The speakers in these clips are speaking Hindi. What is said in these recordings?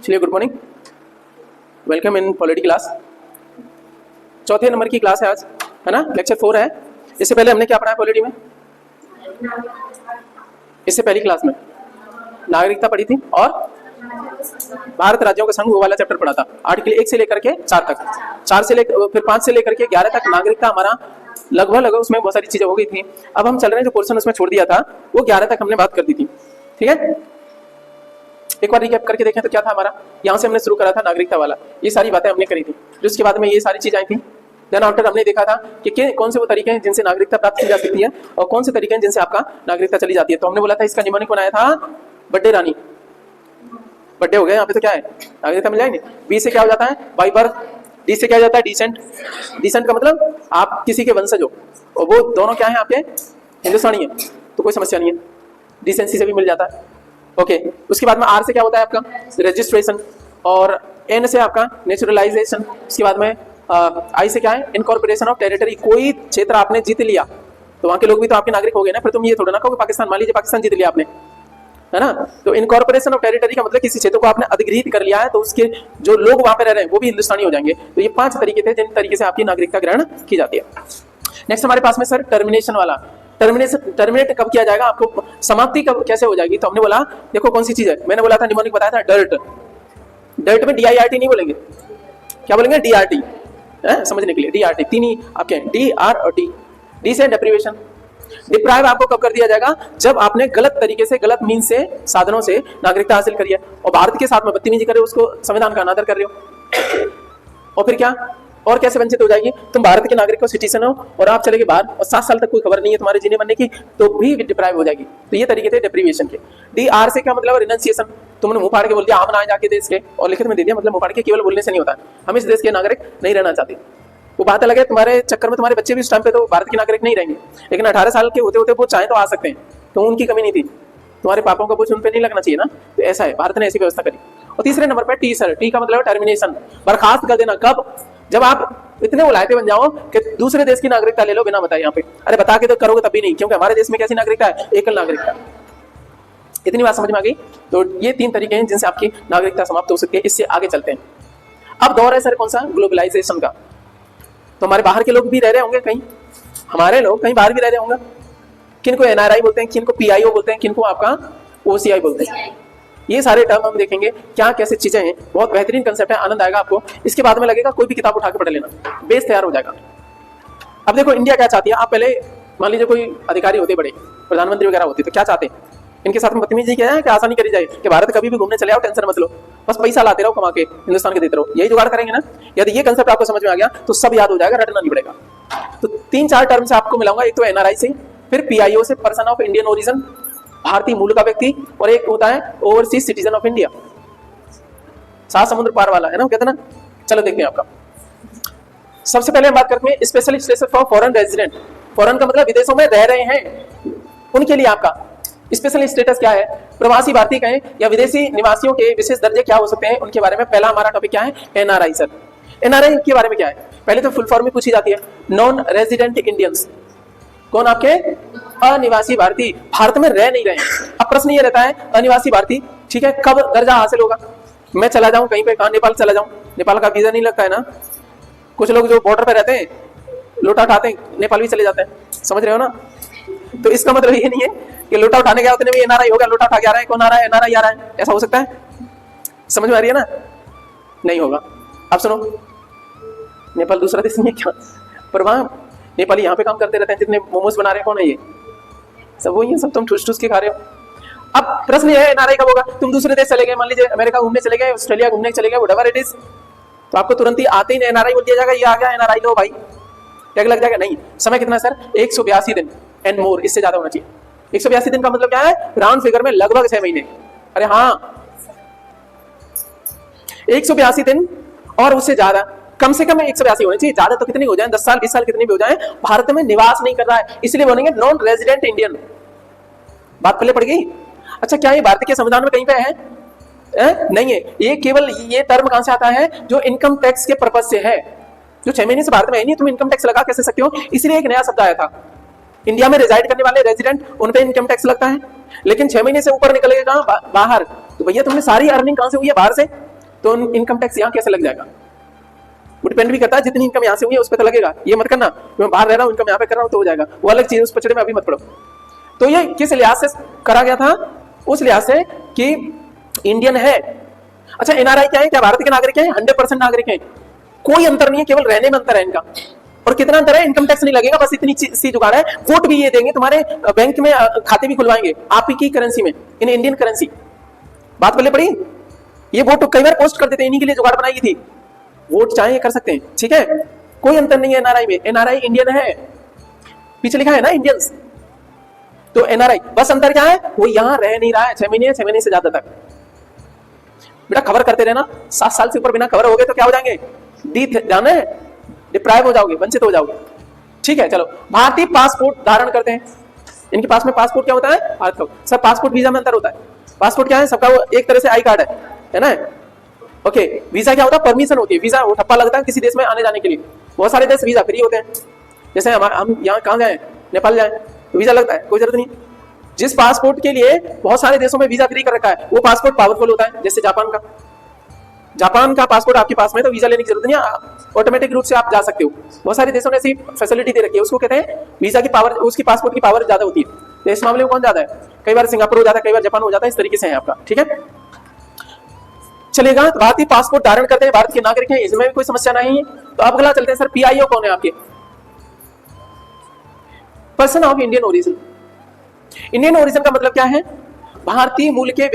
चलिए, good morning, welcome in polity class. चौथे नंबर की क्लास है आज, है ना, लेक्चर 4 है। इससे पहले हमने क्या पढ़ा है पॉलिटी में? इससे पहली क्लास में नागरिकता पढ़ी थी और भारत राज्यों का संघ वो वाला चैप्टर पढ़ा था, आर्टिकल 1 से लेकर के 4 तक, 4 से लेकर फिर 5 से लेकर के 11 तक नागरिकता हमारा लगभग उसमें बहुत सारी चीजें हो गई थी। अब हम चल रहे हैं, जो पोर्शन उसमें छोड़ दिया था वो 11 तक हमने बात कर दी थी, ठीक है। एक बार रिकैप करके देखें तो क्या था हमारा, यहाँ से हमने शुरू करा था नागरिकता वाला, ये सारी बातें हमने करी थी। फिर उसके बाद में ये सारी चीजें आई थी। देन आफ्टर हमने देखा था कि कौन से वो तरीके हैं जिनसे नागरिकता प्राप्त की जा सकती है और कौन से तरीके हैं जिनसे आपका नागरिकता चली जाती है। तो हमने बोला था इसका निमोनिक बनाया था बर्थडे रानी, बर्थडे हो गया, यहाँ पे तो क्या है, नागरिकता मिल जाएगी। बी से क्या हो जाता है, बाई बर्थ। डी से क्या हो जाता है, डिसेंट। डिसेंट का मतलब आप किसी के वंशज हो, और वो दोनों क्या है आपके, हिंदुस्तानी है, तो कोई समस्या नहीं है, डिसेंसी से भी मिल जाता है। ओके, उसके बाद में आर से क्या होता है आपका, रजिस्ट्रेशन, और एन से आपका नेचुरलाइजेशन। उसके बाद में आई से क्या है, इनकॉर्पोरेशन ऑफ टेरिटरी। कोई क्षेत्र आपने जीत लिया तो वहां के लोग भी तो आपके नागरिक हो गए ना, फिर तुम ये थोड़ा ना कहो पाकिस्तान, मान लीजिए पाकिस्तान जीत लिया आपने, है ना, तो इनकॉर्पोरेशन ऑफ टेरिटरी का मतलब किसी क्षेत्र को आपने अधिग्रहित कर लिया है तो उसके जो लोग वहां पे रह रहे हैं वो भी हिंदुस्तानी हो जाएंगे। तो ये 5 तरीके थे जिन तरीके से आपकी नागरिकता ग्रहण की जाती है। नेक्स्ट हमारे पास में सर टर्मिनेशन वाला, टर्मिनेट कब किया जाएगा, आपको समाप्ति कब कैसे हो जाएगी। तो हमने बोला देखो कौन सी चीज है, मैंने बोला था निमोनिक बताया था डर्ट। डर्ट में DIRT नहीं बोलेंगे, क्या बोलेंगे, DRT, समझने के लिए DRT, 3 ही आपके DR और D। डी से डेप्रीवेशन। डिप्राइव आपको कब कर दिया जाएगा, जब आपने गलत तरीके से, गलत मीन से, साधनों से नागरिकता हासिल करी है और भारत के साथ में बदतमीजी कर रहे हो, उसको संविधान का अनादर कर रहे हो। और फिर क्या, और कैसे वंचित हो जाएगी, तुम भारत के नागरिक हो, सिटीजन हो, और आप चले गए बाहर और 7 साल तक कोई खबर नहीं है तुम्हारे जीने बनने की, तो भी डिप्राइव हो जाएगी। तो ये तरीके थे डिप्रीवेशन के। DR से क्या मतलब, रिनंसिएशन। तुमने मुंह फाड़ के बोल दिया हम ना जाके देश के, और लिखित में दे दिया, मतलब मुंह फाड़ के केवल बोलने से नहीं होता, हम इस देश के नागरिक नहीं रहना चाहते। वो बात अलग है, तुम्हारे चक्कर में तुम्हारे बच्चे भी उस टाइम पे तो भारत के नागरिक नहीं रहेंगे, लेकिन 18 साल के होते होते वो चाहे तो आ सकते हैं, तो उनकी कमी नहीं थी, तुम्हारे पापों का बोझ उन पे नहीं लगना चाहिए ना। तो ऐसा है, भारत ने ऐसी व्यवस्था करी। और तीसरे नंबर पे टी सर, टी का मतलब टर्मिनेशन, बर्खास्त कर देना। कब, जब आप इतने उलायते बन जाओ कि दूसरे देश की नागरिकता ले लो बिना बताए। यहाँ पे अरे बता के तो करोगे तभी नहीं, क्योंकि हमारे देश में कैसी नागरिकता है, एकल नागरिकता। इतनी बात समझ में आ गई। तो ये 3 तरीके हैं जिनसे आपकी नागरिकता समाप्त हो सकती है। इससे आगे चलते हैं। अब दौर है सर कौन सा, ग्लोबलाइजेशन का। तो हमारे बाहर के लोग भी रह रहे होंगे कहीं, हमारे लोग कहीं बाहर भी रह रहे होंगे। किनको NRI बोलते हैं, किनको PIO बोलते हैं, किनको आपका OCI बोलते हैं। ये सारे टर्म हम देखेंगे क्या कैसे चीजें हैं। बहुत बेहतरीन कंसेप्ट है, आनंद आएगा आपको। इसके बाद में लगेगा कोई भी किताब उठा के पढ़ लेना, बेस तैयार हो जाएगा। अब देखो इंडिया क्या चाहती है। आप पहले मान लीजिए कोई अधिकारी होते, बड़े प्रधानमंत्री वगैरह होते, तो क्या चाहते हैं, इनके साथ में बदतमीजी किया जाए कि आसानी करी जाए कि भारत कभी भी घूमने चले आओ, टेंशन मत लो, बस पैसा लाते रहो कमा के, हिंदुस्तान के देते रहो, यही जुगाड़ करेंगे ना। यदि ये कंसेप्ट आपको समझ में आ गया तो सब याद हो जाएगा, रटना नहीं पड़ेगा। तो 3-4 टर्म से आपको मिलाऊंगा, एक तो NRI से, फिर PIO से, पर्सन ऑफ इंडियन ओरिजिन, भारतीय मूल का व्यक्ति, और एक होता है ओवरसीज सिटीजन ऑफ इंडिया, 7 समुद्र पार वाला, है ना, कहते ना। चलो देखते हैं आपका। सबसे पहले हम बात करते हैं special status for foreign resident. Foreign का मतलब विदेशों में रह रहे हैं, उनके लिए आपका स्पेशल स्टेटस क्या है। प्रवासी भारतीय कहें या विदेशी निवासियों के विशेष दर्जे क्या हो सकते हैं, उनके बारे में पहला हमारा टॉपिक क्या है, NRI सर। NRI के बारे में क्या है, पहले तो फुल फॉर्म में पूछी जाती है, नॉन रेजिडेंट इंडियंस। कौन, आपके अनिवासी भारतीय, भारत में रह नहीं रहे हैं। अब प्रश्न ये रहता है अनिवासी भारतीय, ठीक है, कब दर्जा हासिल होगा। मैं चला जाऊं कहीं पे, कहां, नेपाल चला जाऊं, नेपाल का वीजा नहीं लगता है ना। कुछ लोग जो बॉर्डर पे रहते हैं लोटा उठाते हैं, नेपाल भी चले जाते हैं, समझ रहे हो ना। तो इसका मतलब ये नहीं है कि लोटा उठाने गया उतने में NRI हो गया, लोटा उठा के आ रहा है, कौन आ रहा है, NRI आ रहा है, ऐसा हो सकता है। समझ में आ रही है ना, नहीं होगा। अब सुनो, नेपाल दूसरा देश नहीं है क्या, पर वहां नेपाली यहाँ पे काम करते रहते हैं, जितने मोमोज बना रहे हैं, कौन है ये, सब वही है, सब तुम ठूस ठूस के खा रहे हो। अब प्रश्न ये है NRI कब होगा, तुम दूसरे देश चले गए, मान लीजिए अमेरिका घूमने चले गए, ऑस्ट्रेलिया घूमने चले गए, व्हाटएवर इट इज, तो आपको तुरंत ही आते ही NRI बोल दिया जाएगा, ये आ गया NRI, लो भाई, टैग लग जाएगा। नहीं, समय कितना है सर, 182 दिन एंड मोर, इससे ज्यादा होना चाहिए। 182 दिन का मतलब क्या है, राउंड फिगर में लगभग 6 महीने। अरे हाँ, 182 दिन और उससे ज्यादा, कम से कम 182 होने चाहिए, ज्यादा तो कितने हो जाए, 10 साल 20 साल कितने भी हो जाए, भारत में निवास नहीं कर रहा है, इसलिए बोलेंगे नॉन रेजिडेंट इंडियन। बात पहले पड़ गई। अच्छा, क्या ये भारत के संविधान में कहीं पे है? नहीं है। ये केवल ये टर्म कहां से आता है, जो इनकम टैक्स के पर्पज से है, जो 6 महीने से भारत में है नहीं, तुम इनकम टैक्स लगा कैसे सकते हो, इसलिए एक नया शब्द आया था। इंडिया में रेजाइड करने वाले रेजिडेंट, उन पे इनकम टैक्स लगता है, लेकिन 6 महीने से ऊपर निकलेगा बाहर, तो भैया तुमने सारी अर्निंग कहां से हुई है, बाहर से, तो इनकम टैक्स यहाँ कैसे लग जाएगा? वो डिपेंड भी करता है जितनी इनकम यहाँ से हुई है उस पर तो लगेगा। ये मत करना मैं बाहर रह रहा हूँ इनकम यहाँ पे कर रहा हूँ तो हो जाएगा, वो अलग चीज, उस पचड़े में अभी मत पड़ो। तो ये किस लिहाज से करा गया था? उस लिहाज से कि इंडियन है। अच्छा एनआरआई क्या है? क्या भारत के नागरिक हैं? 100% नागरिक हैं, कोई अंतर नहीं है, केवल रहने में अंतर है इनका। और कितना अंतर है? इनकम टैक्स नहीं लगेगा, बस इतनी सी जुगाड़ है, वोट भी ये देंगे, तुम्हारे बैंक में खाते भी खुलवाएंगे आप ही की करेंसी में, इन इंडियन करेंसी। बात पहले पड़ी? ये वोट कई बार पोस्ट कर देते हैं, इन्हीं के लिए जुगाड़ बनाई थी। वोट चाहे कर सकते हैं, ठीक है, कोई अंतर नहीं है एनआरआई में। एनआरआई इंडियन है, पीछे लिखा है ना इंडियंस, तो एनआरआई, बस अंतर क्या है? वो यहां रह नहीं रहा है 6 महीने, 6 महीने से ज्यादा तक। बेटा खबर करते रहना, 7 साल से ऊपर बिना खबर हो गए तो क्या हो जाएंगे? जाना है, डिप्राइव हो जाओगे, वंचित हो जाओगे। ठीक है, चलो भारतीय पासपोर्ट धारण करते हैं। इनके पास में पासपोर्ट क्या होता है? भारत का। सर पासपोर्ट वीजा में अंतर होता है। पासपोर्ट क्या है? सबका वो एक तरह से आई कार्ड है ना। ओके, वीजा क्या होता है? परमिशन होती है। वीजा वो ठप्पा लगता है किसी देश में आने जाने के लिए। बहुत सारे देश वीजा फ्री होते हैं, जैसे हम यहाँ कहाँ जाए, नेपाल जाए तो वीजा लगता है, कोई जरूरत नहीं। जिस पासपोर्ट के लिए बहुत सारे देशों में वीजा फ्री कर रखा है वो पासपोर्ट पावरफुल होता है, जैसे जापान का पासपोर्ट आपके पास में तो वीजा लेने की जरूरत नहीं है, ऑटोमेटिक रूप से आप जा सकते हो। बहुत सारे देशों ने ऐसी फैसिलिटी दे रखी है, उसको कहते हैं वीजा की पावर, उसकी पासपोर्ट की पावर ज्यादा होती है। तो इस मामले में कौन ज्यादा है? कई बार सिंगापुर हो जाता है, कई बार जापान हो जाता है, इस तरीके से है आपका। ठीक है, चलेगा। तो भारतीय पासपोर्ट धारण करते हैं, भारत के नागरिक हैं, इसमें भी कोई समस्या नहीं है। तो अब अगला चलते हैं, सर पीआईओ कौन है आपके? Person of Indian origin. Indian origin का मतलब क्या है? भारतीय मूल के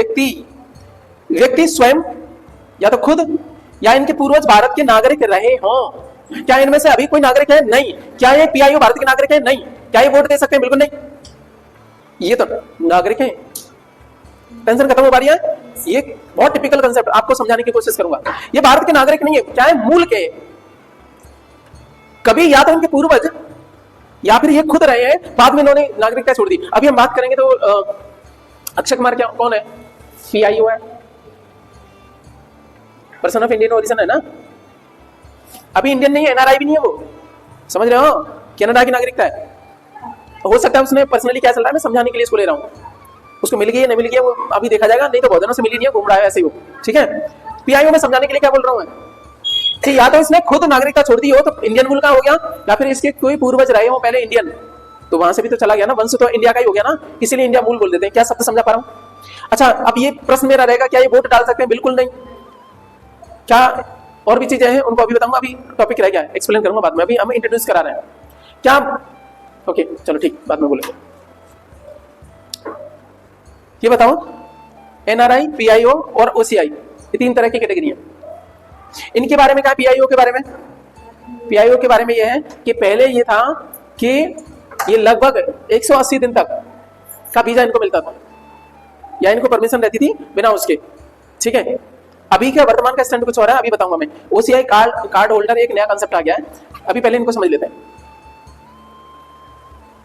व्यक्ति स्वयं या तो खुद या इनके पूर्वज भारत के नागरिक रहे हों। क्या इनमें से अभी कोई नागरिक है? नहीं। क्या ये पीआईओ भारत के नागरिक है? नहीं। क्या ये वोट दे सकते हैं? बिल्कुल नहीं। ये तो नागरिक हैं। टेंशन खत्म हो पा रही है? ये बहुत टिपिकल कंसेप्ट, आपको समझाने की कोशिश करूंगा। ये भारत के नागरिक नहीं है, क्या है? मूल के। कभी या तो इनके पूर्वज या फिर ये खुद रहे हैं, बाद में इन्होंने नागरिकता छोड़ दी। अभी हम बात करेंगे तो अक्षय कुमार क्या कौन है? पीआईओ है, पर्सन ऑफ इंडियन ओरिजिन है ना। अभी इंडियन नहीं है, एनआरआई भी नहीं है वो, समझ रहे हो? कनाडा की नागरिकता है। हो सकता है उसने पर्सनली क्या चल रहा है मैं समझाने के लिए इसको ले रहा हूँ। उसको मिल गई है नहीं मिल गई है वो अभी देखा जाएगा, नहीं तो बहुत दिनों से मिली नहीं है, घूम रहा है ऐसे ही वो। ठीक है, पीआईओ में समझाने के लिए क्या बोल रहा हूँ मैं कि या तो इसने खुद नागरिकता छोड़ दी हो तो इंडियन मूल का हो गया, या फिर इसके कोई पूर्वज रहे हो पहले इंडियन, तो वहां से भी तो चला गया ना, वंश तो इंडिया का ही हो गया ना, इसीलिए इंडिया मूल बोल देते हैं। क्या शब्द समझा पा रहा हूँ? अच्छा, अब ये प्रश्न मेरा रहेगा, क्या ये वोट डाल सकते हैं? बिल्कुल नहीं। क्या और भी चीजें हैं उनको अभी बताऊंगा, अभी टॉपिक रह गया है, एक्सप्लेन करूंगा बाद में, अभी हम इंट्रोड्यूस करा रहे हैं। क्या ओके चलो ठीक, बाद में बोलेंगे। ये बताओ, एनआरआई, पीआईओ और ओसीआई, ये 3 तरह की कैटेगरी है। इनके बारे में क्या? पीआईओ के बारे में, पीआईओ के बारे में यह है कि पहले ये था कि ये लगभग 180 दिन तक का वीजा इनको मिलता था, या इनको परमिशन रहती थी बिना उसके। ठीक है, अभी क्या वर्तमान का स्टैंड कुछ हो रहा है, अभी बताऊंगा मैं। ओसीआई कार्ड होल्डर एक नया कंसेप्ट आ गया है, अभी पहले इनको समझ लेते हैं।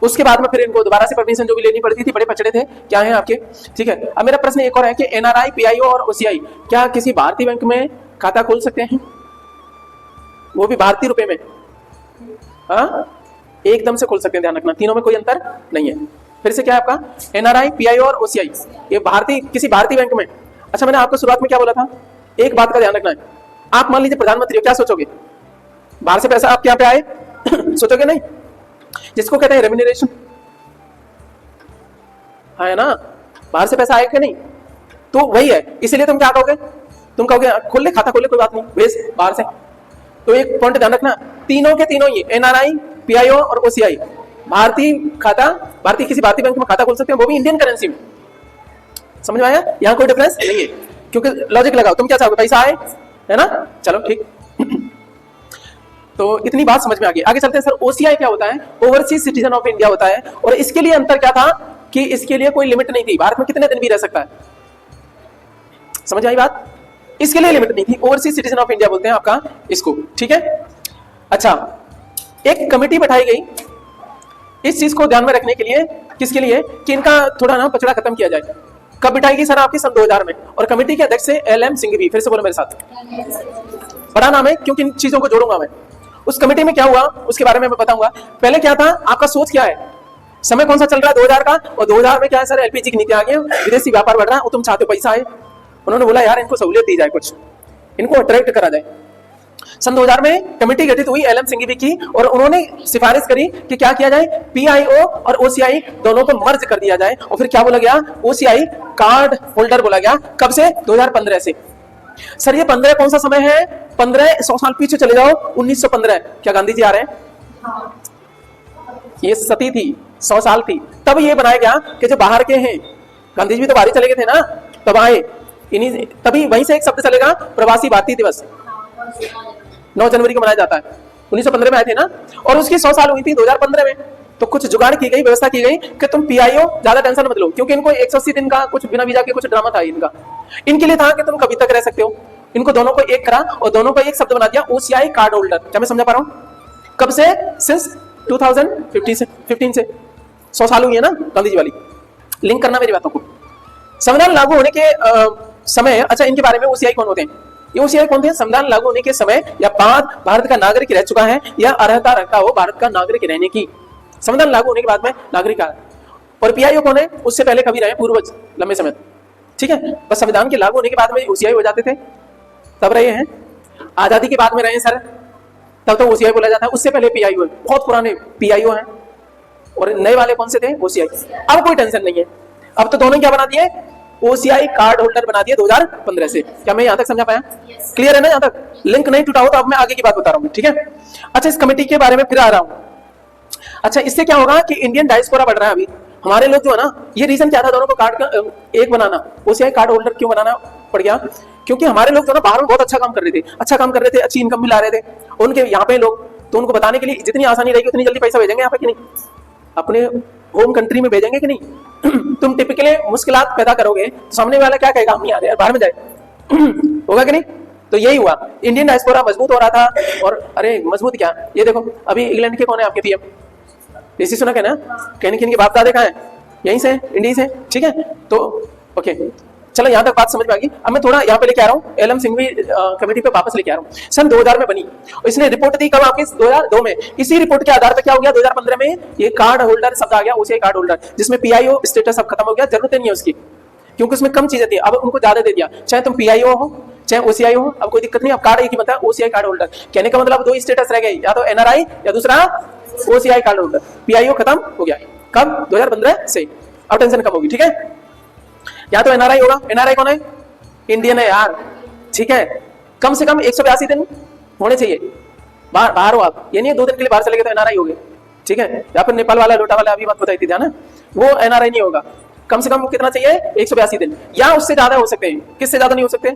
उसके बाद में फिर इनको दोबारा से परमिशन जो भी लेनी पड़ती थी, बड़े पचड़े थे क्या है आपके। ठीक है, अब मेरा प्रश्न एक और है कि एनआरआई, पीआईओ और ओसीआई क्या किसी भारतीय बैंक में खाता खोल सकते हैं? वो भी भारतीय रुपए में? हाँ, एकदम से खोल सकते हैं, ध्यान रखना, तीनों में कोई अंतर नहीं है। फिर से क्या है आपका? एनआरआई, पीआईओ और ओसीआई, ये भारतीय किसी भारतीय बैंक में। अच्छा, मैंने आपको शुरुआत में क्या बोला था? एक बात का ध्यान रखना है, आप मान लीजिए प्रधानमंत्री हो, क्या सोचोगे? बाहर से पैसा आपके यहाँ पे आए सोचोगे नहीं? जिसको कहते हैं रेम्यूनरेशन, है ना, बाहर से पैसा आएगा नहीं, तो वही है। इसीलिए तुम क्या कहोगे? तुम कहोगे खोल ले खाता, खोल ले, कोई बात नहीं, भेज बाहर से। तो एक पॉइंट ध्यान रखना, तीनों के तीनों ही एनआरआई, पीआईओ और ओसीआई भारतीय खाता, भारतीय किसी भारतीय बैंक में खाता खोल सकते हैं, वो भी इंडियन करेंसी में। समझ में आया? यहाँ कोई डिफरेंस नहीं है, क्योंकि लॉजिक लगाओ, तुम क्या चाहोगे? पैसा आए, है ना। चलो ठीक तो इतनी बात समझ में आ गई। आगे चलते हैं सर, ओसीआई क्या होता है? ओवरसीज सिटीजन ऑफ इंडिया होता है। और इसके लिए अंतर क्या था कि इसके लिए कोई लिमिट नहीं थी, भारत में कितने दिन भी रह सकता है। समझ आई बात? इसके लिए लिमिट नहीं थी, ओवरसीज सिटीजन ऑफ इंडिया बोलते हैं आपका इसको। ठीक है, अच्छा, एक कमेटी बैठाई गई इस चीज को ध्यान में रखने के लिए, किसके लिए? कि इनका थोड़ा ना पचड़ा खत्म किया जाए। कब बिठाई गई सर? आपकी सन 2000 में। और कमेटी के अध्यक्ष है LM सिंघवी। फिर से बोलो मेरे साथ, बड़ा नाम है क्योंकि इन चीजों को जोड़ूंगा मैं। उस कमेटी में क्या हुआ उसके बारे में मैं बताऊंगा। पहले क्या था, आपका सोच क्या है, समय कौन सा चल रहा है? 2000 का। और 2000 में क्या है सर? LPG की नीति आ गई, विदेशी व्यापार बढ़ रहा है, और तुम चाहते हो पैसा आए। उन्होंने बोला यार इनको सहूलियत दी जाए कुछ। इनको अट्रैक्ट करा जाए। सन 2000 में कमेटी गठित हुई एलएम सिंघवी की और उन्होंने सिफारिश करी कि क्या किया जाए, पीआईओ और ओसीआई दोनों को मर्ज कर दिया जाए और फिर क्या बोला गया, ओसीआई कार्ड होल्डर बोला गया। कब से? 2015 से। सर ये 15 कौन सा समय है? 15 100 साल पीछे चले जाओ, 1915। क्या गांधी जी आ रहे हैं? ये सती थी, 100 साल थी, तब ये बनाया गया कि जो बाहर के हैं, गांधी जी भी तो बाहर चले गए थे ना, तब आए, इन्हीं तभी वहीं से एक शब्द चलेगा प्रवासी भारतीय दिवस, 9 जनवरी को मनाया जाता है। 1915 में आए थे ना, और उसकी 100 साल हुई थी 2015 में। तो कुछ जुगाड़ की गई, व्यवस्था की गई कि तुम पीआईओ ज्यादा टेंशन मत लो, क्योंकि इनको 180 दिन का कुछ बिना वीजा के कुछ ड्रामा था इनका। इनके लिए था कि तुम कभी तक रह सकते हो। इनको दोनों को एक करा और दोनों को एक शब्द बना दिया, ओसीआई कार्ड होल्डर। क्या मैं समझा पा रहा हूं? कब से? सिंस 2015 से 100 साल हुई है ना गांधी जी वाली। लिंक करना मेरी बातों को। संविधान लागू होने के समय, अच्छा इनके बारे में ओसीआई कौन होते हैं? ये ओसीआई कौन थे? संविधान लागू होने के समय या बाद भारत का नागरिक रह चुका है या अर्हता रखता हो भारत का नागरिक रहने की। संविधान लागू होने के बाद में नागरिक आया। और पीआईओ कौन है? उससे पहले कभी रहे पूर्वज लंबे समय, ठीक है। बस संविधान के लागू होने के बाद में ओसीआई हो जाते थे, तब रहे हैं। आजादी के बाद में रहे सर, तब तो ओसीआई बोला जाता है। उससे पहले पीआईओ है, बहुत पुराने पीआईओ हैं। और नए वाले कौन से थे? ओसीआई। अब कोई टेंशन नहीं है, अब तो दोनों क्या बना दिए, ओसीआई कार्ड होल्डर बना दिए 2015 से। क्या मैं यहां तक समझा पाया? क्लियर है ना? यहां तक लिंक नहीं टूटा हो तो अब मैं आगे की बात बता रहा हूं, ठीक है। अच्छा इस कमेटी के बारे में फिर आ रहा हूं। अच्छा इससे क्या होगा कि इंडियन डायस्पोरा बढ़ रहा है। अभी हमारे लोग जो है ना, ये रीजन क्या था दोनों को कार्ड का एक बनाना, ओसीआई कार्ड होल्डर क्यों बनाना पड़ गया? क्योंकि हमारे लोग जो ना बाहर में बहुत अच्छा काम कर रहे थे, अच्छी इनकम भी ला रहे थे। उनके यहाँ पे लोग, तो उनको बताने के लिए जितनी आसानी रहेगी उतनी जल्दी पैसा भेजेंगे यहाँ पे कि नहीं, अपने होम कंट्री में भेजेंगे कि नहीं। तुम टिपिकली मुश्किलात पैदा करोगे तो सामने वाला क्या कहेगा, हम नहीं आ रहे, बाहर में जाए। होगा कि नहीं? तो यही हुआ, इंडियन डायस्पोरा मजबूत हो रहा था। और अरे मजबूत क्या, ये देखो अभी इंग्लैंड के कौन है आपके पीएम? ऋषि सुनक है ना। कहने की इनके बाप दादे कहाँ हैं? यहीं से, इंडिया से, ठीक है। तो ओके चलो यहाँ तक बात समझ में आ गई। अब मैं थोड़ा यहाँ पे लेके आ रहा हूँ, एलएम सिंघवी कमेटी पे वापस लेके आ रहा हूँ। सन 2000 में बनी, इसने रिपोर्ट दी कब? आपके 2002 में। इसी रिपोर्ट के आधार पर क्या हो गया, 2015 में ये कार्ड होल्डर शब्द आ गया, ओसीआई कार्ड होल्डर, जिसमें पीआईओ स्टेटस अब खत्म हो गया, जरूरत नहीं है उसकी, क्योंकि उसमें कम चीजें थी, अब उनको ज्यादा दे दिया। चाहे तुम पीआईओ हो चाहे ओसीआई हो, अब कोई दिक्कत नहीं, अब कार्ड एक ही बनता है, ओसीआई कार्ड होल्डर। कहने का मतलब दो स्टेटस रह गए, या तो एनआरआई या दूसरा ओसीआई कार्ड होल्डर। पीआईओ खत्म हो गया कब? 2015 से। अब टेंशन कम होगी, ठीक है। या तो एनआरआई होगा, एनआरआई कौन है? इंडियन है यार, ठीक है। कम से कम 182 दिन होने चाहिए बाहर हो आप, ये नहीं 2 दिन के लिए बाहर चले गए तो एनआरआई हो गए, ठीक है। या फिर नेपाल वाला लोटा वाला अभी बात बताई थी ध्यान है, वो एनआरआई नहीं होगा। कम से कम कितना चाहिए? 182 दिन, या उससे ज्यादा हो सकते हैं। किससे ज्यादा नहीं हो सकते?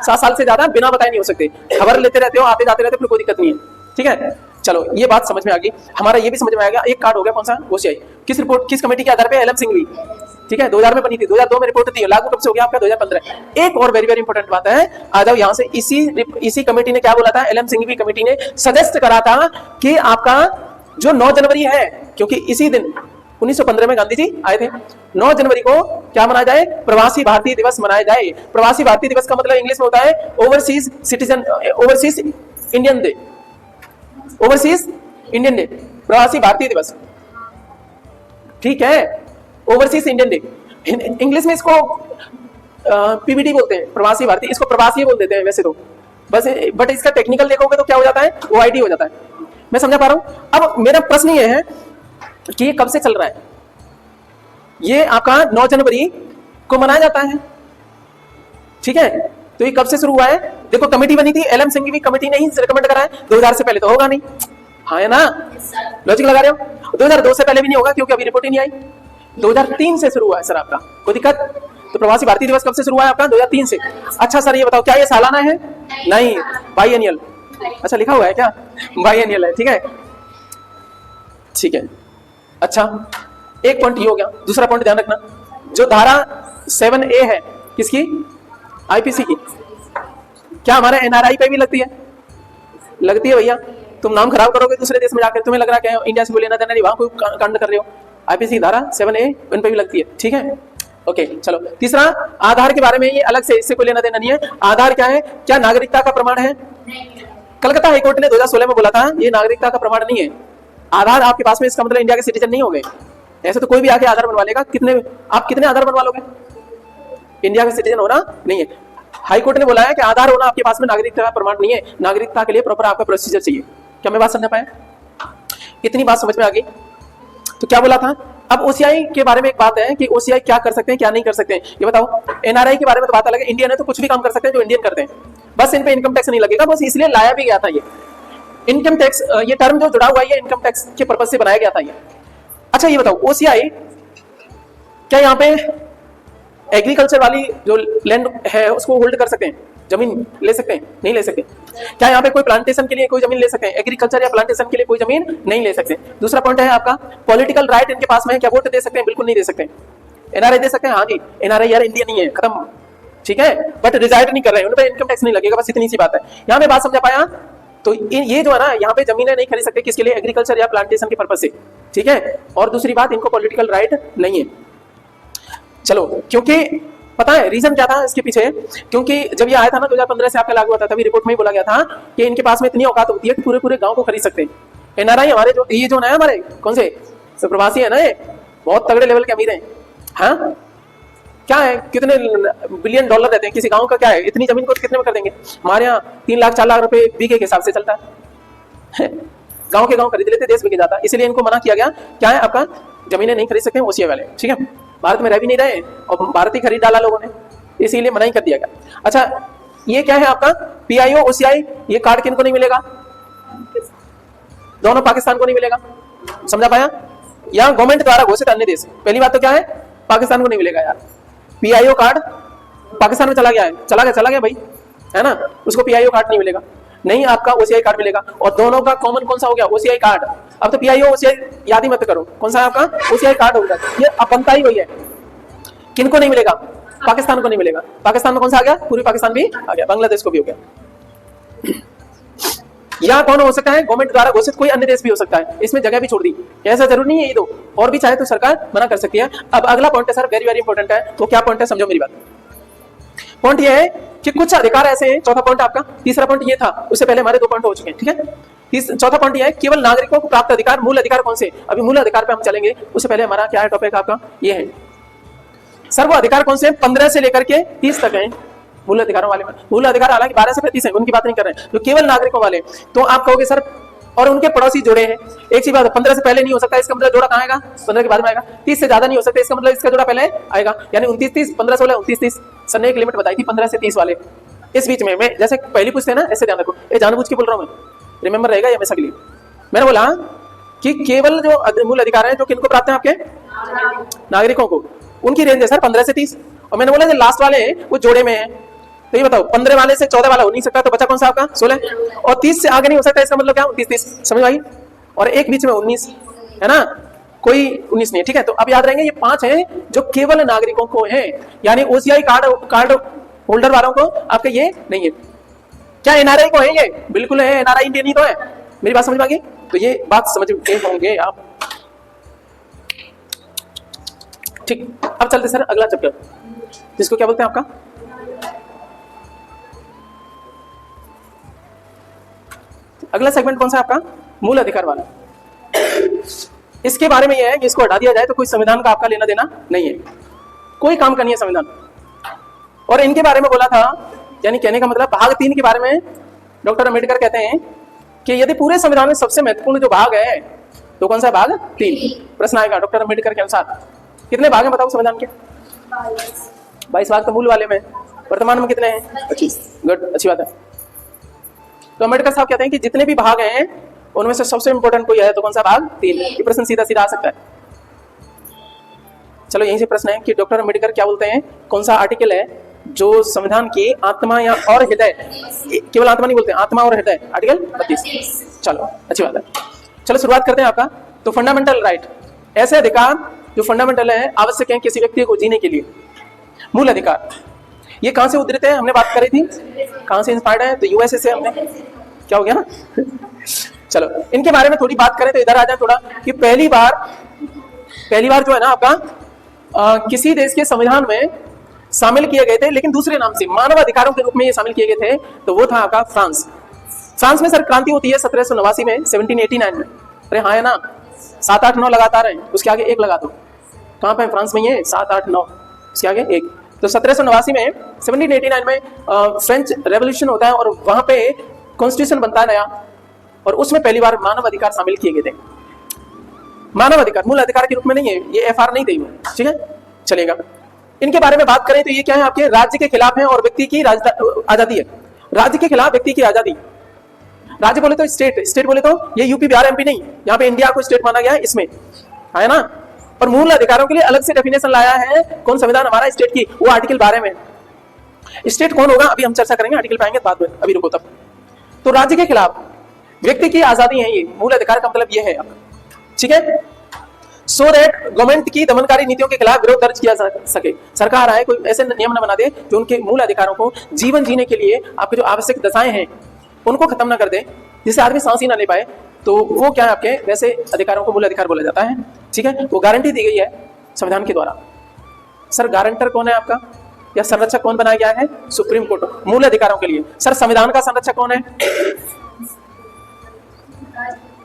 7 साल से ज्यादा बिना बताए नहीं हो सकते। खबर लेते रहते हो, आते जाते रहते हो, फिर कोई दिक्कत नहीं है, ठीक है। चलो ये बात समझ में आ गई, हमारा ये भी समझ में आ गया। एक कार्ड हो गया, कौन सा? ओसीआई। किस रिपोर्ट, किस कमेटी के आधार पे? एलएम सिंघवी, ठीक है। 2000 में बनी थी, 2002 में रिपोर्ट थी, लागू कब से हो गया आपका? 2015। एक और वेरी वेरी इंपॉर्टेंट बात है, आ जाओ यहाँ से। इसी कमेटी ने क्या बोला था? एलएम सिंघवी कमेटी ने सजेस्ट करा था कि आपका जो 9 जनवरी है, क्योंकि इसी दिन 1915 में गांधी जी आए थे, 9 जनवरी को क्या मनाया जाए? प्रवासी भारतीय दिवस मनाया जाए। प्रवासी भारतीय दिवस का मतलब इंग्लिश में होता है overseas citizen, overseas Indian day, overseas Indian day, प्रवासी भारतीय दिवस, ठीक है। ओवरसीज इंडियन डे, इंग्लिश में इसको पीबीडी बोलते हैं, प्रवासी भारतीय, इसको प्रवासी बोल देते हैं वैसे तो, बस। बट इसका टेक्निकल देखोगे तो क्या हो जाता है? ओआईडी हो जाता है। मैं समझा पा रहा हूं? अब मेरा प्रश्न ये है कि ये कब से चल रहा है? ये आपका 9 जनवरी को मनाया जाता है, ठीक है। तो ये कब से शुरू हुआ है? देखो कमेटी बनी थी, एलएम सिंघवी कमेटी ने ही रिकमेंड करा है। 2000 से पहले तो होगा नहीं, हाँ है ना, लॉजिक लगा रहे हो। 2002 से पहले भी नहीं होगा क्योंकि अभी रिपोर्ट ही नहीं आई। 2003 से शुरू हुआ है सर आपका, कोई दिक्कत? तो प्रवासी भारतीय दिवस कब से शुरू हुआ है आपका? 2003 से। अच्छा सर ये बताओ, क्या ये सालाना है? नहीं, बाईएनियल। अच्छा लिखा हुआ है क्या? बाईएनियल है, ठीक है, ठीक है। अच्छा एक पॉइंट ये हो गया। दूसरा पॉइंट ध्यान रखना, जो धारा 7A है किसकी? आईपीसी की, क्या हमारे एनआरआई पे भी लगती है? लगती है भैया। तुम नाम खराब करोगे दूसरे देश में जाकर, तुम्हें लग रहा है इंडिया से कोई लेना देना नहीं, वहां कोई कांड कर रहे हो। आईपीसी धारा 7A इन पे भी लगती है, ठीक है। ओके चलो तीसरा, आधार के बारे में ये अलग से, इससे कोई लेना देना नहीं है। आधार क्या है? क्या नागरिकता का प्रमाण है? कलकत्ता हाईकोर्ट ने 2016 में बोला था ये नागरिकता का प्रमाण नहीं है। आधार आपके पास में, इसका मतलब इंडिया के सिटीजन नहीं हो गए। ऐसे तो कोई भी आके आधार बनवा लेगा। आप कितने आधार बनवा लोगे? इंडिया के सिटीजन होना नहीं है। हाई कोर्ट ने बोला है कि आधार होना आपके पास में नागरिकता का प्रमाण नहीं है, नागरिकता के लिए प्रॉपर आपका प्रोसीजर चाहिए। क्या मैं बात समझ पाया? इतनी बात समझ में आ गई? तो क्या बोला था? अब ओसीआई के बारे में एक बात है कि ओसीआई क्या कर सकते हैं क्या नहीं कर सकते हैं, ये बताओ। एनआरआई के बारे में तो बात अलग है, इंडियन है तो कुछ भी काम कर सकते हैं जो इंडियन करते हैं, बस इन पे इनकम टैक्स नहीं लगेगा, बस इसलिए लाया भी गया था ये इनकम टैक्स। ये टर्म जो जुड़ा हुआ है ये इनकम टैक्स के पर्पज से बनाया गया था ये। अच्छा ये बताओ, ओसीआई क्या यहाँ पे एग्रीकल्चर वाली जो लैंड है उसको होल्ड कर सकते हैं, जमीन ले सकते हैं? नहीं ले सकते। क्या यहाँ पे कोई प्लांटेशन के लिए कोई जमीन ले सकते हैं? एग्रीकल्चर या प्लांटेशन के लिए कोई जमीन नहीं ले सकते। दूसरा पॉइंट है आपका पॉलिटिकल राइट इनके पास में है, क्या वोट दे सकते हैं? बिल्कुल नहीं दे सकते। एनआरआई दे सकते हैं? हाँ जी, एनआरआई यार इंडियन नहीं है, खत्म, ठीक है, बट रिजाइड नहीं कर रहे हैं, उन पर इनकम टैक्स नहीं लगेगा, बस इतनी सी बात है। यहाँ पे बात समझा पाया? तो ये जो है ना, यहाँ पे जमीनें नहीं खरीद सकते, किसके लिए? एग्रीकल्चर या प्लांटेशन के पर्पज से, ठीक है। और दूसरी बात, इनको पॉलिटिकल राइट नहीं है। चलो, क्योंकि पता है रीजन क्या था इसके पीछे? क्योंकि जब ये आया था ना 2015 से आपका लागू हुआ था, तभी रिपोर्ट में ही बोला गया था कि इनके पास में इतनी औकात होती है कि पूरे पूरे गांव को खरीद सकते हैं। एनआरआई हमारे जो ये जो ना है हमारे कौन से प्रवासी है ना, ये बहुत तगड़े लेवल के अमीर हैं। हाँ, क्या है, कितने बिलियन डॉलर रहते हैं किसी गांव का, क्या है, इतनी जमीन को कितने में कर देंगे? हमारे यहाँ 3 लाख 4 लाख रुपए बीघे के हिसाब से चलता है। गांव के गांव खरीद लेते, देश बिके जाता, इसलिए इनको मना किया गया। क्या है, आपका जमीनें नहीं खरीद सकते ओसीआई वाले, ठीक है। भारत में रह भी नहीं रहे और भारत ही खरीद डाला लोगों ने, इसीलिए मना ही कर दिया गया। अच्छा, ये क्या है आपका पीआईओ ओसीआई, ये कार्ड किनको नहीं मिलेगा? दोनों पाकिस्तान को नहीं मिलेगा, समझा पाया? या गवर्नमेंट द्वारा घोषित अन्य देश, पहली बात तो क्या है, पाकिस्तान को नहीं मिलेगा यार। पीआईओ कार्ड पाकिस्तान में चला गया है, चला गया भाई, है ना, उसको पीआईओ कार्ड नहीं मिलेगा, नहीं आपका ओसीआई कार्ड मिलेगा। और दोनों का कॉमन कौन सा हो गया? OCI card. अब तो पीआईओ ओसीआई याद ही मत करो, कौन सा है आपका? ओसीआई कार्ड होगा। ये अब बनता ही वही है। किनको नहीं मिलेगा? पाकिस्तान को नहीं मिलेगा। पाकिस्तान में कौन सा आ गया? पूर्वी पाकिस्तान भी आ गया, बांग्लादेश को भी हो गया। या कौन हो सकता है? गवर्नमेंट द्वारा घोषित कोई अन्य देश भी हो सकता है, इसमें जगह भी छोड़ दी, ऐसा जरूरी नहीं है ये दो, और भी चाहे तो सरकार मना कर सकती है। अब अगला पॉइंट है सर, वेरी वेरी इंपॉर्टेंट है, तो क्या पॉइंट है समझो मेरी बात। पॉइंट ये है कि कुछ अधिकार ऐसे हैं, चौथा पॉइंट आपका, तीसरा पॉइंट ये था, उससे पहले हमारे 2 पॉइंट हो चुके हैं, ठीक है। चौथा पॉइंट ये है, केवल नागरिकों को प्राप्त अधिकार। मूल अधिकार कौन से? अभी मूल अधिकार पे हम चलेंगे, उससे पहले हमारा क्या है टॉपिक आपका, ये है सर वो अधिकार कौन से? 15 से लेकर के 30 तक है मूल अधिकारों वाले में। मूल अधिकार हालांकि 12 से 30 है, उनकी बात नहीं कर रहे हैं, जो केवल नागरिकों वाले। तो आप कहोगे सर और उनके पड़ोसी जोड़े हैं, एक सी बात है, 15 से पहले नहीं हो सकता, इसका मतलब जोड़ा कहाँ आएगा? 15 के बाद में आएगा। 30 से ज्यादा नहीं हो सकता, इसका मतलब इसका जोड़ा पहले आएगा, यानी 29 30, 15 16 29 30। सर ने एक लिमिट बताई थी 15 से 30 वाले, इस बीच में मैं जैसे पहली पूछते हैं ना, ऐसे ध्यान रखो, ये जानबूझ के बोल रहा हूँ मैं, रिमेंबर रहेगा ये हमेशा के लिए। मैंने बोला कि केवल जो मूल अधिकार है जो किनको प्राप्त है? आपके नागरिकों को, उनकी रेंज है सर 15 से 30। और मैंने बोला जो लास्ट वाले हैं वो जोड़े में है, तो ये बताओ 15 वाले से 14 वाला हो नहीं सकता, तो बचा कौन सा आपका? 16। और 30 से आगे नहीं हो सकता, इसका मतलब क्या? 29 30, समझ आई? और एक बीच में 19 है ना, कोई 19 नहीं है, ठीक है। तो अब याद रहेंगे ये 5 हैं जो केवल नागरिकों को हैं, यानी ओसीआई कार्ड होल्डर वालों को आपके ये नहीं है। क्या एनआरआई को है? ये बिल्कुल है, एनआरआई इंडियन ही तो है। मेरी बात समझ में आ गई? तो ये बात समझ गए होंगे आप, ठीक। अब चलते सर अगला चैप्टर, जिसको क्या बोलते हैं आपका, अगला सेगमेंट कौन सा आपका? मूल अधिकार वाला। इसके बारे में यह है कि इसको हटा दिया जाए तो कोई संविधान का आपका लेना देना नहीं है, कोई काम का नहीं है संविधान। और इनके बारे में बोला था, यानी कहने का मतलब भाग 3 के बारे में डॉक्टर अम्बेडकर कहते हैं कि यदि पूरे संविधान में सबसे महत्वपूर्ण जो भाग है तो कौन सा? भाग 3। प्रश्न आएगा डॉक्टर अम्बेडकर के अनुसार कितने भाग हैं बताओ संविधान के? 22 भाग तो मूल वाले में, वर्तमान में कितने हैं? 25। गुड, अच्छी बात है। तो अम्बेडकर साहब कहते हैं कि जितने भी भाग हैं उनमें से सबसे इंपॉर्टेंट कोई है तो कौन सा? भाग 3। ये प्रश्न सीधा सीधा आ सकता है। चलो यहीं से प्रश्न है कि डॉक्टर अम्बेडकर क्या बोलते हैं, कौन सा आर्टिकल है जो संविधान की आत्मा या और हृदय, केवल आत्मा नहीं बोलते, आत्मा और हृदय, आर्टिकल 32। चलो अच्छी बात है, चलो शुरुआत करते हैं आपका। तो फंडामेंटल राइट, ऐसे अधिकार जो फंडामेंटल है, आवश्यक है किसी व्यक्ति को जीने के लिए। मूल अधिकार ये कहां से उद्धृत है? हमने बात करी थी, कहां से इंस्पायर्ड है? तो यूएसए से। हमने क्या हो गया ना चलो इनके बारे में थोड़ी बात करें तो इधर आ जाए थोड़ा, कि पहली बार जो है ना आपका किसी देश के संविधान में शामिल किए गए थे, लेकिन दूसरे नाम से, मानव अधिकारों के रूप में ये शामिल किए गए थे, तो वो था आपका फ्रांस। फ्रांस में सर क्रांति होती है 1789 में, 1789 में। अरे हाँ है ना, 7 8 9 लगातार है, उसके आगे 1 लगा दो। कहाँ पे? फ्रांस में ये 7 8 9, उसके आगे 1। तो 1789 में 1789 में फ्रेंच रेवोल्यूशन होता है और वहां पे कॉन्स्टिट्यूशन बनता है नया, और उसमें पहली बार मानव अधिकार शामिल किए गए थे। मानव अधिकार मूल अधिकार के रूप में नहीं है, ये एफआर नहीं दी हुई, ठीक है, चलेगा। इनके बारे में बात करें तो ये क्या है, आपके राज्य के खिलाफ है और व्यक्ति की आजादी है। राज्य के खिलाफ व्यक्ति की आजादी। राज्य बोले तो स्टेट, स्टेट बोले तो ये यूपी बिहार एमपी नहीं, यहाँ पे इंडिया को स्टेट माना गया है, इसमें है ना। और मूल अधिकारों के लिए अलग से डेफिनेशन लाया है कौन संविधान हमारा स्टेट की, वो आर्टिकल 12 में। स्टेट कौन होगा अभी हम चर्चा करेंगे, आर्टिकल पाएंगे बाद में, अभी रुको तब। तो राज्य के खिलाफ व्यक्ति की आजादी है, ये मूल अधिकार का मतलब ये है, ठीक है। सो दैट गवर्नमेंट की दमनकारी नीतियों के खिलाफ विरोध दर्ज किया जा सके। सरकार आए कोई ऐसे नियम न बना दे जो उनके मूल अधिकारों को, जीवन जीने के लिए आपके जो आवश्यक दशाएं हैं उनको खत्म ना कर दे, जिससे आदमी सांस ही ना ले पाए, तो वो क्या है आपके वैसे अधिकारों को मूल अधिकार बोला जाता है, ठीक है। वो गारंटी दी गई है संविधान के द्वारा। सर गारंटर कौन है आपका या संरक्षक कौन बनाया गया है? सुप्रीम कोर्ट मूल अधिकारों के लिए। सर संविधान का संरक्षक कौन है?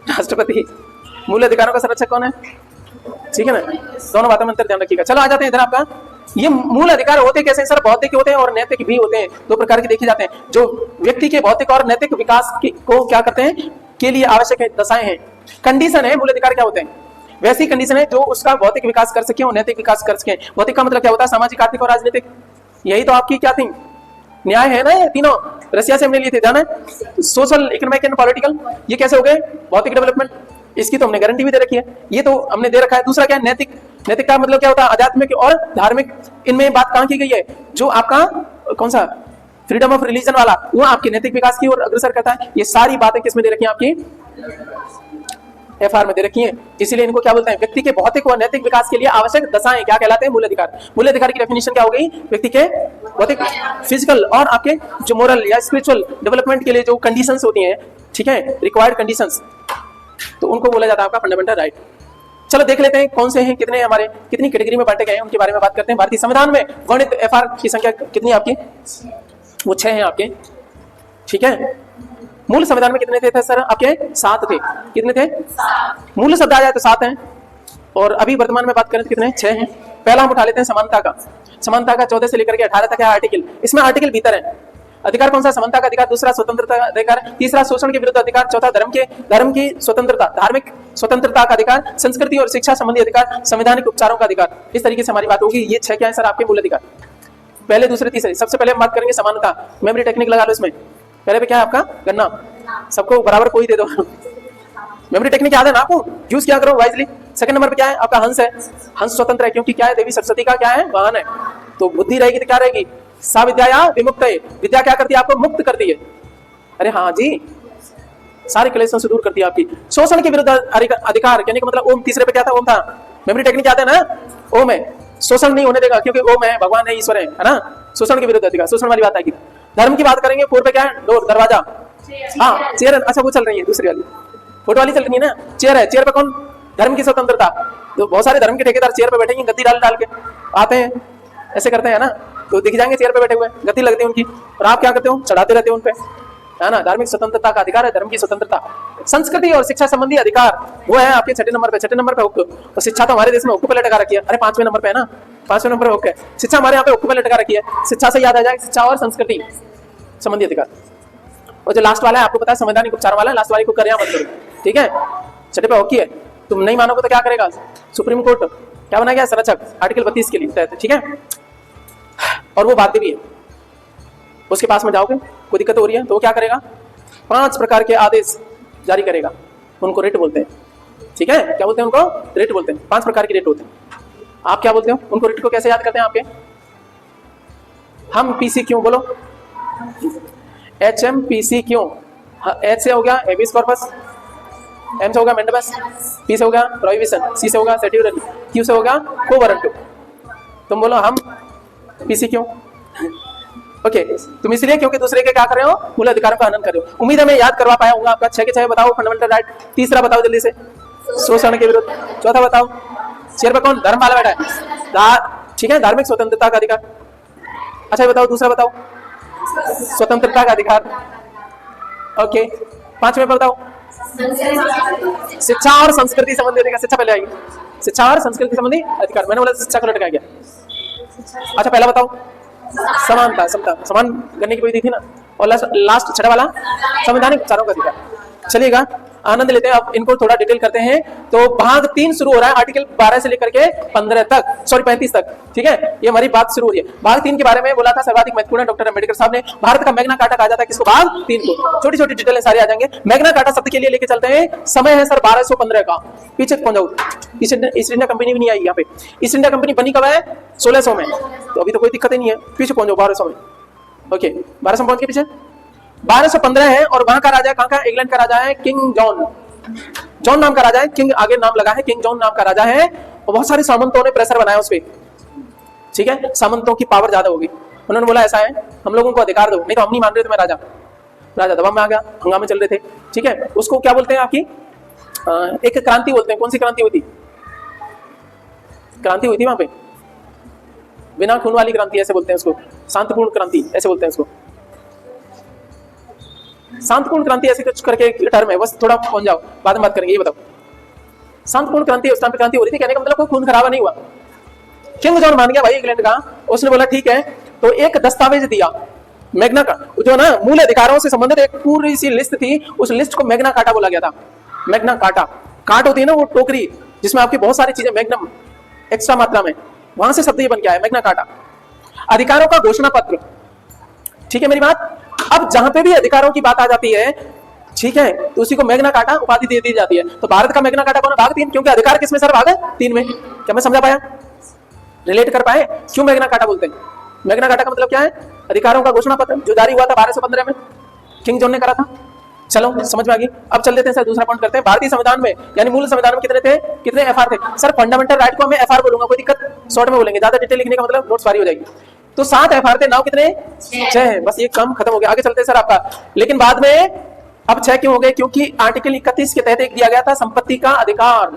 राष्ट्रपति। मूल अधिकारों का संरक्षक कौन है? ठीक है ना, दोनों बातों में अंतर ध्यान रखिएगा। चलो आ जाते हैं इधर। आपका ये मूल अधिकार होते कैसे सर? बौद्धिक होते हैं और नैतिक भी होते हैं, दो प्रकार के देखे जाते हैं। जो व्यक्ति के भौतिक और नैतिक विकास को क्या करते हैं के लिए आवश्यक है, दशाएं हैं, कंडीशन है। मूल अधिकार क्या होते हैं? वैसी कंडीशन है जो उसका भौतिक विकास कर सके और नैतिक विकास कर सके। भौतिक का मतलब क्या होता है? सामाजिक, आर्थिक और राजनीतिक। यही तो आपकी क्या थी, न्याय है ना, ये तीनों रसिया से हमने लिए थे, ध्यान है। सोशल, इकोनॉमिक एंड पॉलिटिकल, ये कैसे हो गए? भौतिक डेवलपमेंट, इसकी तो हमने गारंटी भी दे रखी है, ये तो हमने दे रखा है। दूसरा क्या है? नैतिक। नैतिक का मतलब क्या होता है? आध्यात्मिक और धार्मिक। इनमें बात कहां की गई है? जो आपका कौन सा फ्रीडम ऑफ रिलीजन वाला, वो आपके नैतिक विकास की ओर अग्रसर करता है। ये सारी बातें किसमें दे रखी है? आपकी एफआर में दे रखी है। इसीलिए इनको क्या बोलते हैं? व्यक्ति के भौतिक और नैतिक विकास के लिए आवश्यक दशाएं क्या कहलाते हैं? मूल अधिकार। मूल अधिकार की डेफिनेशन क्या हो गई? व्यक्ति के भौतिक, फिजिकल और आपके जो मोरल या स्पिरिचुअल डेवलपमेंट के लिए जो कंडीशंस होती हैं, ठीक है, रिक्वायर्ड कंडीशंस, तो उनको बोला जाता है आपका फंडामेंटल राइट। चलो देख लेते हैं कौन से हैं, कितने हमारे, कितनी कैटेगरी में बांटे गए हैं, उनके बारे में बात करते हैं। भारतीय संविधान में वर्णित एफआर की संख्या कितनी आपकी? वो 6 हैं आपके, ठीक है। मूल संविधान में कितने थे सर आपके? 7 थे। कितने थे? 7। मूल शब्द आ जाए तो 7 हैं, और अभी वर्तमान में बात करें तो कितने? 6 हैं। पहला हम उठा लेते हैं समानता का। समानता का 14 से लेकर के 18 तक है आर्टिकल। इसमें आर्टिकल भीतर है। अधिकार कौन सा? समानता का अधिकार। दूसरा स्वतंत्रता का अधिकार। तीसरा शोषण के विरुद्ध अधिकार। चौथा धर्म की स्वतंत्रता, धार्मिक स्वतंत्रता का अधिकार। संस्कृति और शिक्षा संबंधी अधिकार। संवैधानिक उपचारों का अधिकार। इस तरीके से हमारी बात होगी। ये 6 क्या है सर आपके मूल अधिकार? पहले, दूसरे, तीसरे। सबसे पहले हम बात करेंगे समानता। मेमोरी टेक्निक लगा लो इसमें। पहले पे क्या है आपका? गन्ना। सबको बराबर कोई दे दो। मेमोरी टेक्निक याद है ना आपको? यूज क्या करो वाइजली। सेकंड नंबर पे क्या है आपका? हंस है। हंस स्वतंत्र है, क्योंकि क्या है? देवी सरस्वती का क्या है? वाहन है। तो बुद्धि रहेगी तो क्या रहेगी? सा विद्या या विमुक्त है। विद्या क्या करती है? आपको मुक्त करती है। अरे हाँ जी, सारे क्लेशों से दूर करती है आपकी। शोषण के विरुद्ध अधिकार, कहने का मतलब ओम। तीसरे पे क्या था? ओम था। मेमोरी टेक्निक याद है ना? ओम है, शोषण नहीं होने देगा, क्योंकि ओम है, भगवान है, ईश्वर है ना। शोषण के विरुद्ध अधिकार, शोषण वाली बात आएगी। धर्म की बात करेंगे, 4 पे क्या है? डोर, दरवाजा। हाँ, चेयर। अच्छा वो चल रही है दूसरी वाली, फोटो वाली चल रही है ना। चेयर है, चेयर पे कौन? धर्म की स्वतंत्रता। तो बहुत सारे धर्म के ठेकेदार चेयर पे बैठेंगे, गद्दी डाल के आते हैं, ऐसे करते हैं ना, तो दिख जाएंगे चेयर पे बैठे हुए, गद्दी लगती है उनकी, और आप क्या करते हो? चढ़ाते रहते हो उनपे, है ना। धार्मिक स्वतंत्रता का अधिकार है, धर्म की स्वतंत्रता। संस्कृति और शिक्षा संबंधी अधिकार, वो है आपके 6 नंबर पे। 6 नंबर पे हुक्क। और शिक्षा तो हमारे देश में हुक्क पे लटका रखी है। अरे 5वें नंबर पे है ना, 5वें नंबर पे हुक्क है। शिक्षा हमारे यहाँ पे हुक्क पे लटका रखी है। शिक्षा से याद आ जाएगा, शिक्षा और संस्कृति संबंधी अधिकार। और जो लास्ट वाला है आपको पता है, संवैधानिक उपचार वाला है, लास्ट वाले को कर मत करो, ठीक है। 6 पे हॉकी है। तुम नहीं मानोगे तो क्या करेगा? सुप्रीम कोर्ट क्या बनाया गया? संरक्षक, आर्टिकल 32 के लिए, ठीक है। और वो बाध्य भी है। उसके पास में जाओगे, कोई दिक्कत हो रही है तो वो क्या करेगा? 5 प्रकार के आदेश जारी करेगा, उनको रिट बोलते हैं, ठीक है। क्या बोलते हैं उनको? रिट बोलते हैं। 5 प्रकार के रिट होते हैं। आप क्या बोलते हो उनको? रिट को कैसे याद करते हैं आपके? हम पीसी क्यों बोलो? HMPC क्यों? H से हो गया हेबियस कॉर्पस, M से होगा मैंडेबस, P से होगा प्रोहिबिशन, C से होगा सेट्यूररी, Q से होगा को वारंटो। तुम बोलो हम PC क्यों? ओके, तुम इसलिए क्योंकि दूसरे के क्या कर रहे हो? मूल अधिकारों का हनन कर रहे हो। उम्मीद है मैं याद करवा पाया हूँ आपका। 6 के 6 बताओ फंडामेंटल राइट। तीसरा बताओ जल्दी से, शोषण के विरुद्ध। चौथा बताओ, चेयर पे कौन? धर्म वाला बैठा है, ठीक है, धार्मिक स्वतंत्रता का अधिकार। अच्छा बताओ दूसरा बताओ, स्वतंत्रता का अधिकार। ओके, 5वें पर बताओ, शिक्षा और संस्कृति संबंधी अधिकार। शिक्षा पहले आएगी, शिक्षा और संस्कृति संबंधी अधिकार। मैंने बोला शिक्षा को लटकाया गया, अच्छा पहला बताओ, समानता, समता, समान करने की कोई दी थी ना। और लास्ट छठा वाला संवैधानिक विचारों का अधिकार। चलिएगा आनंद लेते हैं। अब इनको थोड़ा डिटेल करते हैं। तो भाग 3 शुरू हो रहा है आर्टिकल 12 से लेकर के 15 तक, सॉरी 35 तक, ठीक है। ये हमारी बात शुरू हो रही है। भाग 3 के बारे में बोला था सर्वाधिक महत्वपूर्ण डॉक्टर अम्बेडकर साहब ने। भारत का मैग्ना कार्टा कहा जाता है किसको? भाग 3 को। छोटी छोटी डिटेल सारे आ जाएंगे। मैग्ना कार्टा शब्द के लिए लेके चलते हैं। समय है सर 1215 का। पीछे पहुंच जाओ। ईस्ट इंडिया कंपनी भी नहीं आई यहाँ पे। ईस्ट इंडिया कंपनी बनी कब है? 1600 में। तो अभी तो कोई दिक्कत ही नहीं है। पीछे पहुंच जाओ 1200 में। ओके 1200 पहुंच के पीछे 1215 है। और वहां का राजा कहां का? इंग्लैंड का राजा है किंग जॉन। जॉन नाम का राजा है, किंग आगे नाम लगा है, किंग जॉन नाम का राजा है। और बहुत सारे सामंतों ने प्रेशर बनाया उस पर, ठीक है। सामंतों की पावर ज्यादा होगी। उन्होंने बोला ऐसा है, हम लोगों को अधिकार दो, नहीं तो हम नहीं मान रहे। तो मैं राजा राजा दबाव में आ गया, हंगामे चल रहे थे, ठीक है। उसको क्या बोलते हैं आपकी? एक क्रांति बोलते हैं। कौन सी क्रांति हुई थी? क्रांति हुई थी वहां पे, बिना खून वाली क्रांति ऐसे बोलते हैं उसको। शांतिपूर्ण क्रांति ऐसे बोलते हैं उसको। शांतिपूर्ण क्रांति ऐसे कुछ करके टर्म है, बस थोड़ा पहुंच जाओ, बाद में बात करेंगे। ये बताओ शांतिपूर्ण क्रांति, उस टाइम पे क्रांति हो रही थी, कहने का मतलब कोई खून खराबा नहीं हुआ। किंग जॉन मान गया भाई इंग्लैंड का। उसने बोला ठीक है। तो एक दस्तावेज दिया मैग्ना का, जो ना मूल अधिकारों से संबंधित एक पूरी सी लिस्ट थी। उस लिस्ट को मैग्ना कार्टा बोला गया था। मैग्ना कार्टा, काट होती है ना वो टोकरी जिसमें आपकी बहुत सारी चीजें मैग्नम एक्स्ट्रा मात्रा में, वहां से शब्द ये बन के आया मैग्ना कार्टा। अधिकारों का घोषणा पत्र, ठीक है मेरी बात। अब जहां पे भी अधिकारों की बात आ जाती है, ठीक है, तो उसी को मैग्ना कार्टा उपाधि दे दी जाती है। तो भारत का मैग्ना कार्टा कौन है? भाग 3, क्योंकि अधिकार किसमें सर? भाग 3 में। क्या मैं समझा पाया? रिलेट कर पाए क्यों मैग्ना कार्टा बोलते हैं? मैग्ना कार्टा का मतलब क्या है? अधिकारों का घोषणा पत्र, जो जारी हुआ था 1215 में, किंग जॉन ने करा था। चलो समझ में आ गई। अब चल देते हैं सर, दूसरा पॉइंट करते हैं। भारतीय संविधान में यानी मूल संविधान में कितने थे? कितने एफआर थे? सर फंडामेंटल राइट को मैं एफआर बोलूंगा, कोई दिक्कत? शॉर्ट में बोलेंगे, ज्यादा डिटेल लिखने का मतलब नोट्स भारी हो जाएगी। तो 7 एफआर थे, नाउ कितने? 6 है। बस ये काम खत्म हो गया। आगे चलते हैं सर आपका। लेकिन बाद में अब 6 क्यों हो गए? क्योंकि आर्टिकल 31 के तहत एक दिया गया था संपत्ति का अधिकार।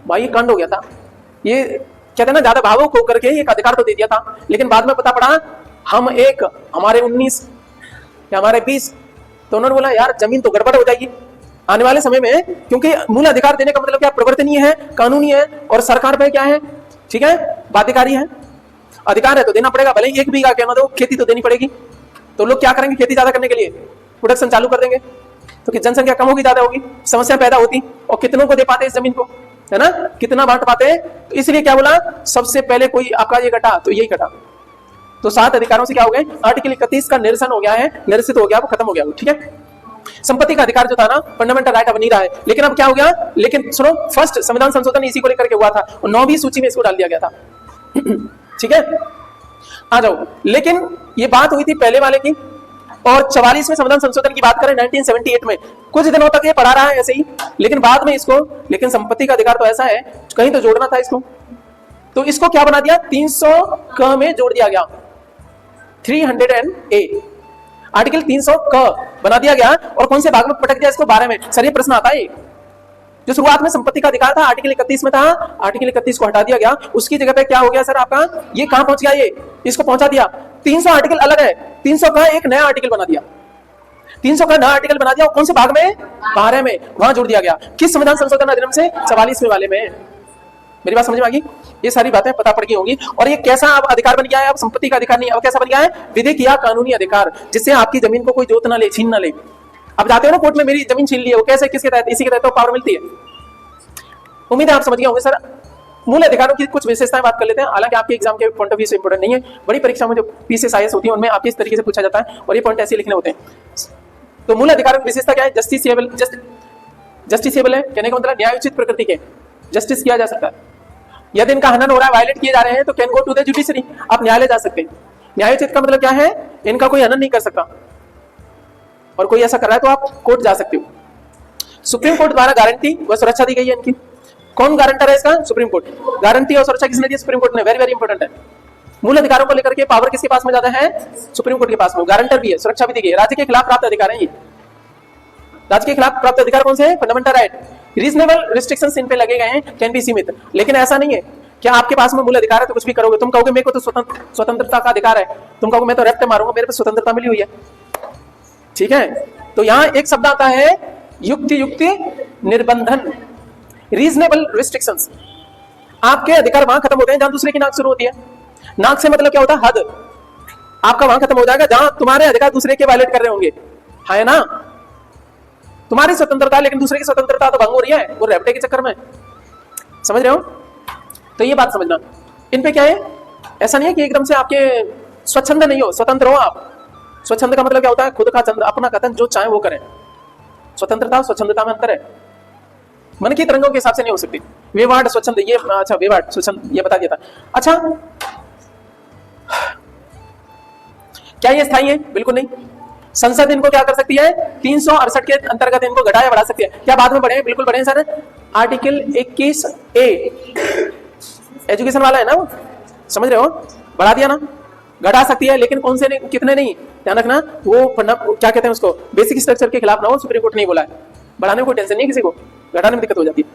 भाई कांड हो गया था ये, कहते हैं ना, ज्यादा भावुक होकर के एक अधिकार तो दे दिया था, लेकिन बाद में पता पड़ा हम एक, हमारे 19 या हमारे 20, तो उन्होंने बोला यार जमीन तो गड़बड़ हो जाएगी आने वाले समय में, क्योंकि मूल अधिकार देने का मतलब क्या? प्रवर्तनीय है, कानूनी है, और सरकार पे क्या है? ठीक है, बाध्यकारी है। अधिकार है तो देना पड़ेगा, भले ही 1 बीघा कहना दो, खेती तो देनी पड़ेगी। तो लोग क्या करेंगे? खेती ज्यादा करने के लिए प्रोडक्शन चालू कर देंगे, तो जनसंख्या कम होगी, ज्यादा होगी, समस्या पैदा होती। और कितनों को दे पाते इस जमीन को, है ना? कितना बांट पाते? तो इसलिए क्या बोला? सबसे पहले कोई आपका ये कटा तो यही कटा। तो 7 अधिकारों से क्या हो गए? आर्टिकल 31 का निरसन हो गया है, निरसित हो गया, वो खत्म हो गया, ठीक है। संपत्ति का अधिकार जो था ना, फंडामेंटल राइट अब नहीं रहा है। लेकिन अब क्या हो गया? लेकिन सुनो, फर्स्ट संविधान संशोधन इसी को लेकर के हुआ था और 9वीं सूची में इसको डाल दिया गया था, ठीक है। आ जाओ। लेकिन ये बात हुई थी पहले वाले की, और 44वें संविधान संशोधन की बात करें 1978 में, कुछ दिनों तक ये पढ़ा रहा है ऐसे ही, लेकिन बाद में इसको, लेकिन संपत्ति का अधिकार तो ऐसा है, कहीं तो जोड़ना था इसको, तो इसको क्या बना दिया? 300 क में जोड़ दिया गया, 300A, आर्टिकल 300 क बना दिया गया। और कौन से भाग में पटक दिया इसको? 12 में। सर ये प्रश्न आता है, जो शुरुआत में संपत्ति का अधिकार था आर्टिकल 31 में था, आर्टिकल 31 को हटा दिया गया, उसकी जगह पे क्या हो गया सर आपका? ये कहां पहुंच गया? ये इसको पहुंचा दिया। 300 आर्टिकल अलग है, 300 का एक नया आर्टिकल बना दिया, 300 का नया आर्टिकल बना दिया। और कौन से भाग में? 12 में, वहां जोड़ दिया गया। किस संविधान संशोधन अधिनियम से? 44वें वाले में। मेरी बात समझ में आ गई? ये सारी बातें पता पड़ गई होंगी। और ये कैसा अब अधिकार बन गया है? अब संपत्ति का अधिकार नहीं, अब कैसा बन गया है? विधिक या कानूनी अधिकार, जिससे आपकी जमीन को कोई जोत ना ले, छीन ना ले। अब जाते हो ना कोर्ट में, मेरी जमीन छीन ली है, वो कैसे, किसके तहत? इसी के तहत तो पावर मिलती है। उम्मीद है आप समझ गए होंगे। सर मूल अधिकारों की कुछ विशेषताएं बात कर लेते हैं, हालांकि आपके एग्जाम के पॉइंट ऑफ व्यू से इंपोर्टेंट नहीं है। बड़ी परीक्षा में जो पीसीएस आईएएस होती है उनमें आपके इस तरीके से पूछा जाता है, और ये पॉइंट ऐसे लिखने होते हैं। तो मूल अधिकारों की विशेषता क्या है? जस्टिसेबल, जस्टिसेबल है, कहने का मतलब न्यायोचित प्रकृति के, जस्टिस किया जा सकता है। यदि इनका हनन हो रहा है, वायलेट किए जा रहे हैं, तो can go to the judiciary, आप न्यायालय जा सकते हैं। न्यायोचित का मतलब क्या है? इनका कोई हनन नहीं कर सकता, और कोई ऐसा कर रहा है तो आप कोर्ट जा सकते हो। सुप्रीम कोर्ट द्वारा गारंटी व सुरक्षा दी गई है इनकी। कौन गारंटर है इसका? Supreme court. गारंटी और सुरक्षा किसने दी? सुप्रीम कोर्ट ने। वेरी वेरी इंपॉर्टेंट है। मूल अधिकारों को लेकर के पावर किसके पास में ज्यादा है? सुप्रीम कोर्ट के पास में। गारंटर भी है, सुरक्षा भी दी गई है। राज्य के खिलाफ प्राप्त अधिकार है ये। राज्य के खिलाफ प्राप्त अधिकार कौन से हैं? Fundamental right. रीजनेबल रिस्ट्रिक्शंस इन पे लगे गए हैं, कैन बी सीमित। लेकिन ऐसा नहीं है क्या आपके पास में मूल अधिकार है तो कुछ भी करोगे। तुम कहोगे मेरे को तो स्वतंत्रता का अधिकार है, तुम कहोगे मैं तो रैप्ट मारूंगा, मेरे पे स्वतंत्रता मिली हुई है, ठीक है। तो यहाँ एक शब्द आता है युक्ति निर्बंधन, रीजनेबल रिस्ट्रिक्शंस। आपके अधिकार वहां खत्म होते हैं जहां दूसरे की नाक शुरू होती है। नाक से मतलब क्या होता है? हद। आपका वहां खत्म हो जाएगा जहां तुम्हारे अधिकार दूसरे के वायलेट कर रहे होंगे, है ना? तुम्हारी स्वतंत्रता लेकिन दूसरे की स्वतंत्रता तो भंग हो रही है वो रैप्टे के चक्कर में, समझ रहे हो? तो ये बात समझना। इन पे क्या है, ऐसा नहीं है कि एकदम से आपके स्वच्छंद नहीं हो, स्वतंत्र हो आप। स्वच्छंद का मतलब क्या होता है? खुद का चंद, अपना कथन जो चाहे वो करें। स्वतंत्रता और स्वच्छंदता में अंतर है, मन की तरंगों के हिसाब से नहीं हो सकती। वेवाड़ स्वच्छंद, ये अच्छा वेवाड़ स्वच्छंद ये बता दिया था। अच्छा, क्या ये स्थायी है? बिल्कुल नहीं। संसद इनको क्या कर सकती है? 368 के अंतर्गत इनको घटा या बढ़ा सकती है। क्या बाद में बढ़े? बिल्कुल बढ़े सर। आर्टिकल 21A एजुकेशन वाला है ना, वो समझ रहे हो? बढ़ा दिया ना, घटा सकती है, लेकिन कौन से नहीं, कितने नहीं, ध्यान रखना। वो क्या कहते हैं उसको, बेसिक स्ट्रक्चर के खिलाफ ना हो, सुप्रीम कोर्ट नहीं बोला है। बढ़ाने में कोई टेंशन नहीं किसी को, घटाने में दिक्कत हो जाती है।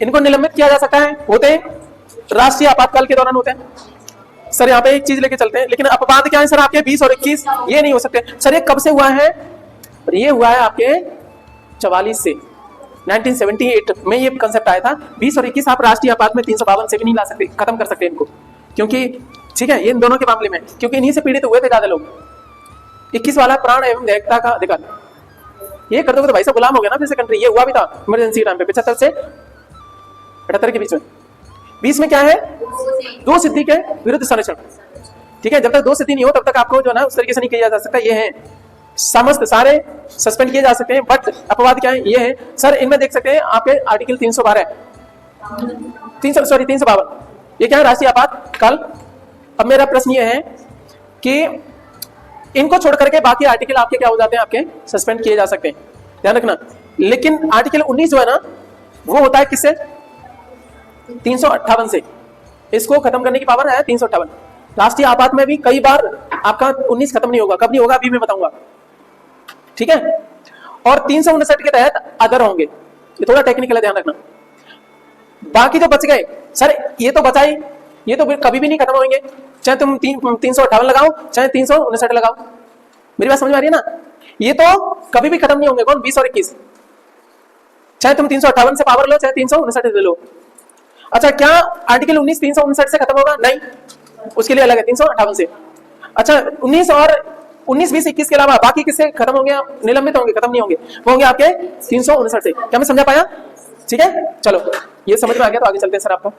इनको निलंबित किया जा सकता है, होते हैं राष्ट्रीय आपातकाल के दौरान होते हैं। सर यहाँ पे एक चीज लेके चलते हैं, लेकिन अपवाद क्या है सर आपके? 20 और 21 ये नहीं हो सकते सर। ये कब से हुआ है? ये हुआ है आपके 44 से, 1978 में ये कंसेप्ट आया था। 20 और 21 आप राष्ट्रीय आपात में 352 से भी नहीं ला सकते, खत्म कर सकते इनको, क्योंकि ठीक है, ये इन दोनों के मामले में, क्योंकि इन्हीं से पीड़ित हुए थे ज्यादा लोग। 21 वाला प्राण एवं दैहिकता का अधिकार, ये कर दोगे तो भाई साहब गुलाम हो गया ना फिर से कंट्री। ये हुआ भी था इमरजेंसी टाइम पे 75 से 78 के बीच में। 20 में क्या है? दो सिद्धि के विरुद्ध संरक्षण, ठीक है। जब तक दो सिद्धि नहीं हो तब तक आपको जो ना उस तरीके से नहीं किया जा सकता। ये है समस्त सारे सस्पेंड किए जा सकते हैं, बट अपवाद क्या है? ये है सर, इनमें देख सकते हैं आपके आर्टिकल 312 352, ये क्या है? राष्ट्रीय आपातकाल। अब मेरा प्रश्न ये है कि इनको छोड़ करके बाकी आर्टिकल आपके क्या हो जाते हैं? आपके सस्पेंड किए जा सकते हैं, ध्यान रखना। लेकिन आर्टिकल 19 जो है ना, वो होता है किससे? 358 से। इसको खत्म करने की पावर है 358। राष्ट्रीय आपात में भी कई बार आपका 19 खत्म नहीं होगा, कब नहीं होगा अभी मैं बताऊंगा, ठीक है। और 359 के तहत अदर होंगे, ये थोड़ा टेक्निकल है, ध्यान रखना। बाकी जो बच गए सर, ये तो बचा ही, ये तो कभी भी नहीं खत्म होंगे, चाहे तुम 358 लगाओ चाहे 359 लगाओ। मेरी बात समझ में आ रही है ना? ये तो कभी भी खत्म नहीं होंगे। कौन? 20 और 21, चाहे तुम 358 से पावर लो चाहे 359 ले लो। अच्छा, क्या आर्टिकल 19 359 से खत्म होगा? नहीं, उसके लिए अलग है 358 से। अच्छा, 19 और 19 20 21 के अलावा बाकी किससे खत्म होंगे? निलंबित होंगे, खत्म नहीं होंगे, वो होंगे आपके 359 से। क्या मैं समझा पाया? ठीक है, चलो ये समझ में आ गया तो आगे चलते हैं। सर आपको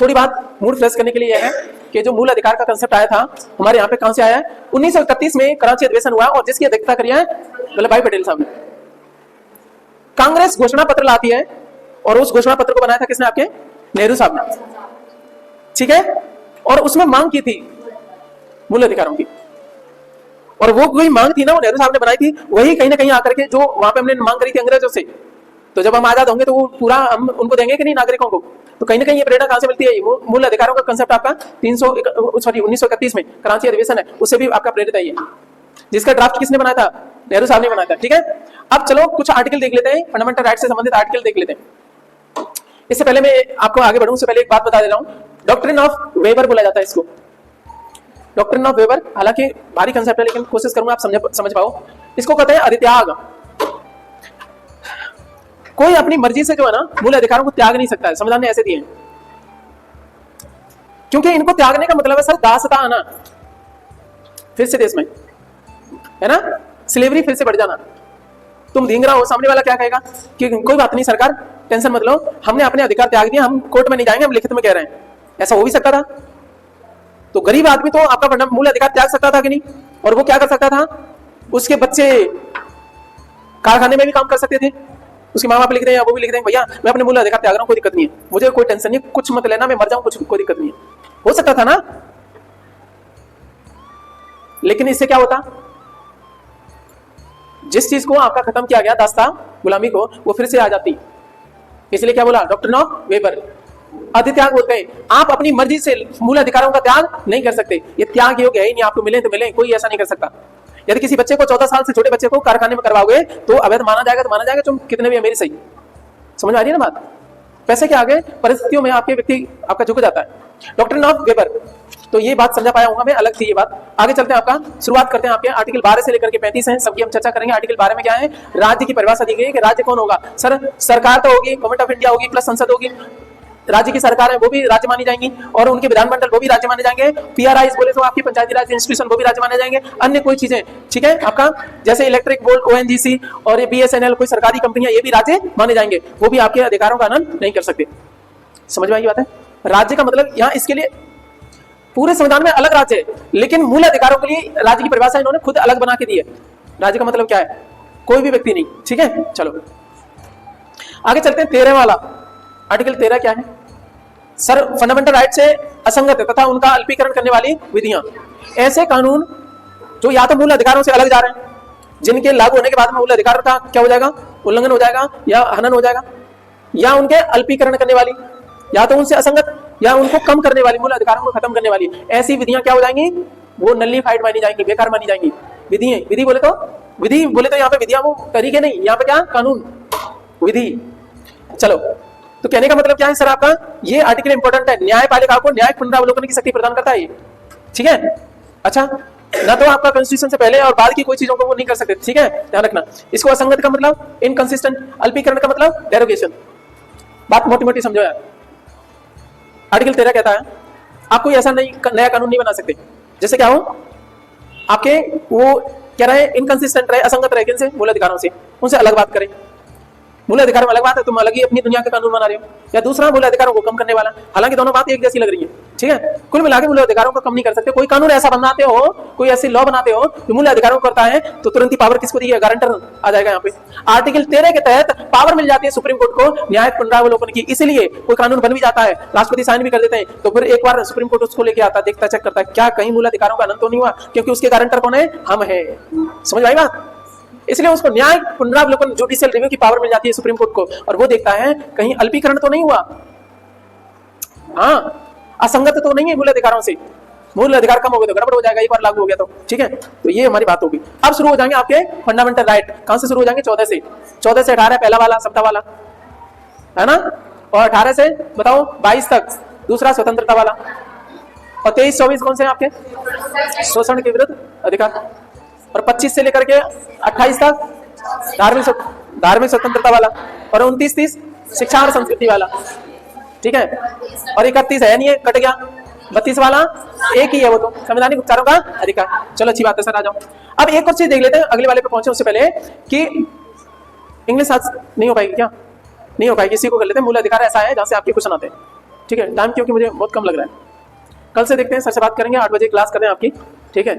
थोड़ी बात मूड फ्रेश करने के लिए यह है कि जो मूल अधिकार का कंसेप्ट आया था हमारे यहाँ पे कहां से आया है? 1931 में कराची अधिवेशन हुआ और जिसकी अध्यक्षता करी है वल्लभ भाई पटेल साहब ने। कांग्रेस घोषणा पत्र लाती है और उस घोषणा पत्र को बनाया था किसने? आपके नेहरू साहब ने, ठीक है। और उसमें मांग की थी मूल अधिकारों की, और वो कोई मांग थी ना, वो नेहरू साहब ने बनाई थी, वही कहीं ना कहीं आकर के जो वहां पे हमने मांग करी थी अंग्रेजों से। तो जब हम आजाद होंगे तो वो पूरा हम उनको देंगे कि नहीं, नागरिकों को? तो कहीं ना कहीं ये प्रेरणा कहां से मिलती है? मूल अधिकारों का कंसेप्ट आपका 1931 में कराची अधिवेशन है, उससे भी आपका प्रेरित है ये, जिसका ड्राफ्ट किसने बनाया था? नेहरू साहब ने बनाया था, ठीक है। अब चलो कुछ आर्टिकल देख लेते हैं, फंडामेंटल राइट से संबंधित आर्टिकल देख लेते हैं। इससे पहले मैं आपको आगे बढ़ूं उससे पहले एक बात बता दे रहा हूं, डॉक्ट्रिन ऑफ वेबर बोला जाता है इसको। डॉक्ट्रिन ऑफ वेबर हालांकि भारी कंसेप्ट है, लेकिन कोशिश करूंगा आप समझ पाओ। इसको कहते हैं अधित्याग। कोई अपनी मर्जी से जो है ना मूल अधिकारों को त्याग नहीं सकता है, संविधान ने ऐसे दिए हैं। क्योंकि इनको त्यागने का मतलब है सर दासता आना फिर से देश में, है ना, स्लेवरी फिर से बढ़ जाना। तुम धींग रहा हो, सामने वाला क्या कहेगा कि कोई बात नहीं सरकार, टेंशन मत लो, हमने अपने अधिकार त्याग दिए, हम कोर्ट में नहीं जाएंगे, हम लिखित में कह रहे हैं। ऐसा हो भी सकता था। तो गरीब आदमी तो आपका मूल अधिकार त्याग सकता था कि नहीं? और वो क्या कर सकता था? उसके बच्चे कारखाने में भी काम कर सकते थे, उसके माँ बाप लिख रहे हैं, वो भी लिख रहे हैं भैया मैं अपने मूल अधिकार त्याग रहा हूं, कोई दिक्कत नहीं है, मुझे कोई टेंशन नहीं, कुछ मत लेना, मैं मर जाऊं कुछ, कोई दिक्कत नहीं है। हो सकता था ना? लेकिन इससे क्या होता? जिस चीज को आपका खत्म किया गया दास्ता गुलामी को, वो फिर से आ जाती। इसलिए क्या बोला? डॉक्ट्रिन ऑफ वेबर, अधित्याग बोलते हैं। आप अपनी मर्जी से मूल अधिकारों का त्याग नहीं कर सकते, ये त्याग योग्य है ही नहीं, आपको मिले तो मिले, कोई ऐसा नहीं कर सकता। यदि किसी बच्चे को 14 साल से छोटे बच्चे को कारखाने में करवाओगे तो अवैध माना जाएगा, तो माना जाएगा, तुम कितने भी अमीर सही। समझ में आ रही है ना बात? पैसे के आगे परिस्थितियों में आपके व्यक्ति आपका झुक जाता है। डॉक्ट्रिन ऑफ वेबर, तो ये बात समझा पाया हूं मैं, अलग थी ये बात। आगे चलते हैं, आपका शुरुआत करते हैं। आपके आर्टिकल 12 से लेकर के 35 हैं, सबकी हम चर्चा करेंगे। आर्टिकल 12 में क्या है? राज्य की परिभाषा दी गई है कि राज्य कौन होगा। सर सरकार तो होगी, गवर्नमेंट ऑफ इंडिया होगी, प्लस संसद होगी, राज्य की सरकार है वो भी राज्य मानी जाएंगी, और उनके विधानमंडल वो भी राज्य माने जाएंगे। पीआरआई बोले तो आपकी पंचायती राज इंस्टीट्यूशन वो भी राज्य माने जाएंगे। अन्य कोई चीजें, ठीक है, आपका जैसे इलेक्ट्रिक बोर्ड, ओएनजीसी और ये बीएसएनएल कोई सरकारी कंपनियां, ये भी राज्य माने जाएंगे, वो भी आपके अधिकारों का हनन नहीं कर सकते। समझ में आई बात है? राज्य का मतलब यहाँ इसके लिए पूरे संविधान में अलग राज्य है, लेकिन मूल अधिकारों के लिए राज्य की परिभाषा इन्होंने खुद अलग बना के दी है। राज्य का मतलब क्या है? कोई भी व्यक्ति नहीं, ठीक है। चलो आगे चलते हैं। 13 वाला आर्टिकल 13 क्या है? सर फंडामेंटल राइट से असंगत तथा उनका अल्पीकरण करने वाली विधियां। ऐसे कानून जो या तो मूल अधिकारों से अलग जा रहे हैं, जिनके लागू होने के बाद में मूल अधिकार का क्या हो जाएगा? उल्लंघन हो जाएगा या हनन हो जाएगा, या उनके अल्पीकरण करने वाली, या तो उनसे असंगत या उनको कम करने वाली, मूल अधिकारों को खत्म करने वाली ऐसी विधियां क्या हो जाएंगी? वो नलिफाइड मानी जाएंगी, बेकार मानी जाएंगी। विधि बोले तो यहाँ पे विधियां वो तरीके नहीं, यहाँ पे क्या? कानून, विधि। चलो तो कहने का मतलब क्या है सर आपका? ये आर्टिकल इंपॉर्टेंट है, न्यायपालिका को न्यायिक पुनरावलोकन की शक्ति प्रदान करता है ये, ठीक है। अच्छा, ना तो आपका कॉन्स्टिट्यूशन से पहले और बाद की कोई चीजों को वो नहीं कर सकते, ठीक है, ध्यान रखना। इसको असंगत का मतलब इनकंसिस्टेंट, अल्पीकरण का मतलब डेरोगेशन। बात मोटी मोटी समझो यार। आर्टिकल 13 कहता है आप कोई ऐसा नया कानून नहीं बना सकते जैसे क्या हो आपके वो कह रहे हैं इनकंसिस्टेंट रहे, असंगत रहे, किनसे? मूल अधिकारों से, उनसे अलग बात करें। मूल अधिकार में अलग बात है, तुम अलग ही अपनी दुनिया का कानून बना रहे हो, या दूसरा मूल अधिकारों को कम करने वाला। हालांकि दोनों बात एक जैसी लग रही है, ठीक है। कुल मिला के मूल अधिकारों को कम नहीं कर सकते। कोई कानून ऐसा बनाते हो, कोई ऐसी लॉ बनाते हो जो मूल अधिकारों को करता है, तो तुरंत ही पावर किसको दी है? गारंटर आ जाएगा यहाँ पे। आर्टिकल 13 के तहत पावर मिल जाती है सुप्रीम कोर्ट को न्यायिक पुनरावलोकन की। इसलिए कोई कानून बन भी जाता है, राष्ट्रपति साइन भी कर देते हैं, तो फिर एक बार सुप्रीम कोर्ट उसको लेके आता, देखता, चेक करता है क्या कहीं मूल अधिकारों का हनन तो नहीं हुआ, क्योंकि उसके गारंटर कौन है? हम है। समझ आई बात? इसलिए उसको न्याय पुनरावलोकन, जुडिशियल रिव्यू की पावर मिल जाती है सुप्रीम कोर्ट को, और वो देखता है कहीं अल्पीकरण तो नहीं हुआ, हाँ, असंगत तो नहीं है मूल अधिकारों से। मूल अधिकार कम हो गए तो गड़बड़ हो जाएगा, एक बार लागू हो गया तो, ठीक है। तो ये हमारी बात होगी। अब शुरू हो जाएंगे आपके फंडामेंटल राइट। कहां से शुरू हो जाएंगे? 14 से 18 पहला वाला सप्ताह वाला है ना, और 18 से बताओ 22 तक दूसरा स्वतंत्रता वाला, और 23-24 कौन से हैं आपके? शोषण के विरुद्ध अधिकार, और 25 से लेकर के 28 तक धार्मिक स्वतंत्रता वाला, और 29-30 शिक्षा और संस्कृति वाला, ठीक है। और 31 है नहीं है, कट गया। 32 वाला एक ही है, वो तो संवैधानिक उपचारों का अधिकार। चलो अच्छी बात है सर, आ जाओ। अब एक और चीज देख लेते हैं अगले वाले पे पहुंचे उससे पहले कि इंग्लिश आज नहीं हो पाएगी क्या? नहीं हो पाएगी, इसी को कर लेते हैं। मूल अधिकार ऐसा है जहां से आपके क्वेश्चन आते हैं, ठीक है। टाइम क्योंकि मुझे बहुत कम लग रहा है, कल से देखते हैं, सर से बात करेंगे, 8 बजे क्लास करें आपकी, ठीक है,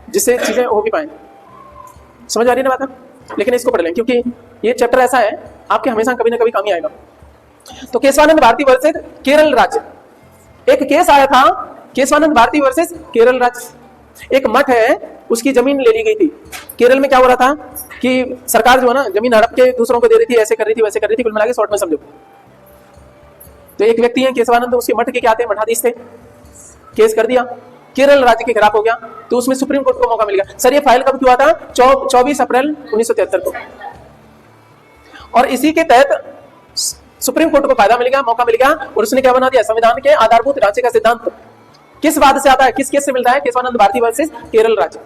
जिससे चीजें हो भी पाए। समझ आ रही है ना बात? लेकिन इसको पढ़ लें क्योंकि ये चैप्टर ऐसा है आपके हमेशा कभी ना कभी काम ही आएगा। तो केशवानंद भारती वर्सेस केरल राज्य, एक केस आया था केशवानंद भारती वर्सेस केरल राज्य। एक मठ है, उसकी जमीन ले ली गई थी। केरल में क्या हो रहा था कि सरकार जो है ना जमीन हड़प के दूसरों को दे रही थी, ऐसे कर रही थी, वैसे कर रही थी, कुल मिला के शॉर्ट में समझो। तो एक व्यक्ति है केशवानंद, उसके मठ के क्या थे? मठाधीश थे। केस कर दिया, केरल राज्य के खिलाफ हो गया, तो उसमें सुप्रीम कोर्ट को मौका मिल गया। सर ये फाइल कब हुआ था? 24 अप्रैल 1973 को, और इसी के तहत सुप्रीम कोर्ट को फायदा मिल गया, मौका मिल गया, और उसने क्या बना दिया? संविधान के आधारभूत ढांचे का सिद्धांत। किस बात से आता है, किस केस से मिलता है? केशवानंद भारती वर्सेस केरल राज्य।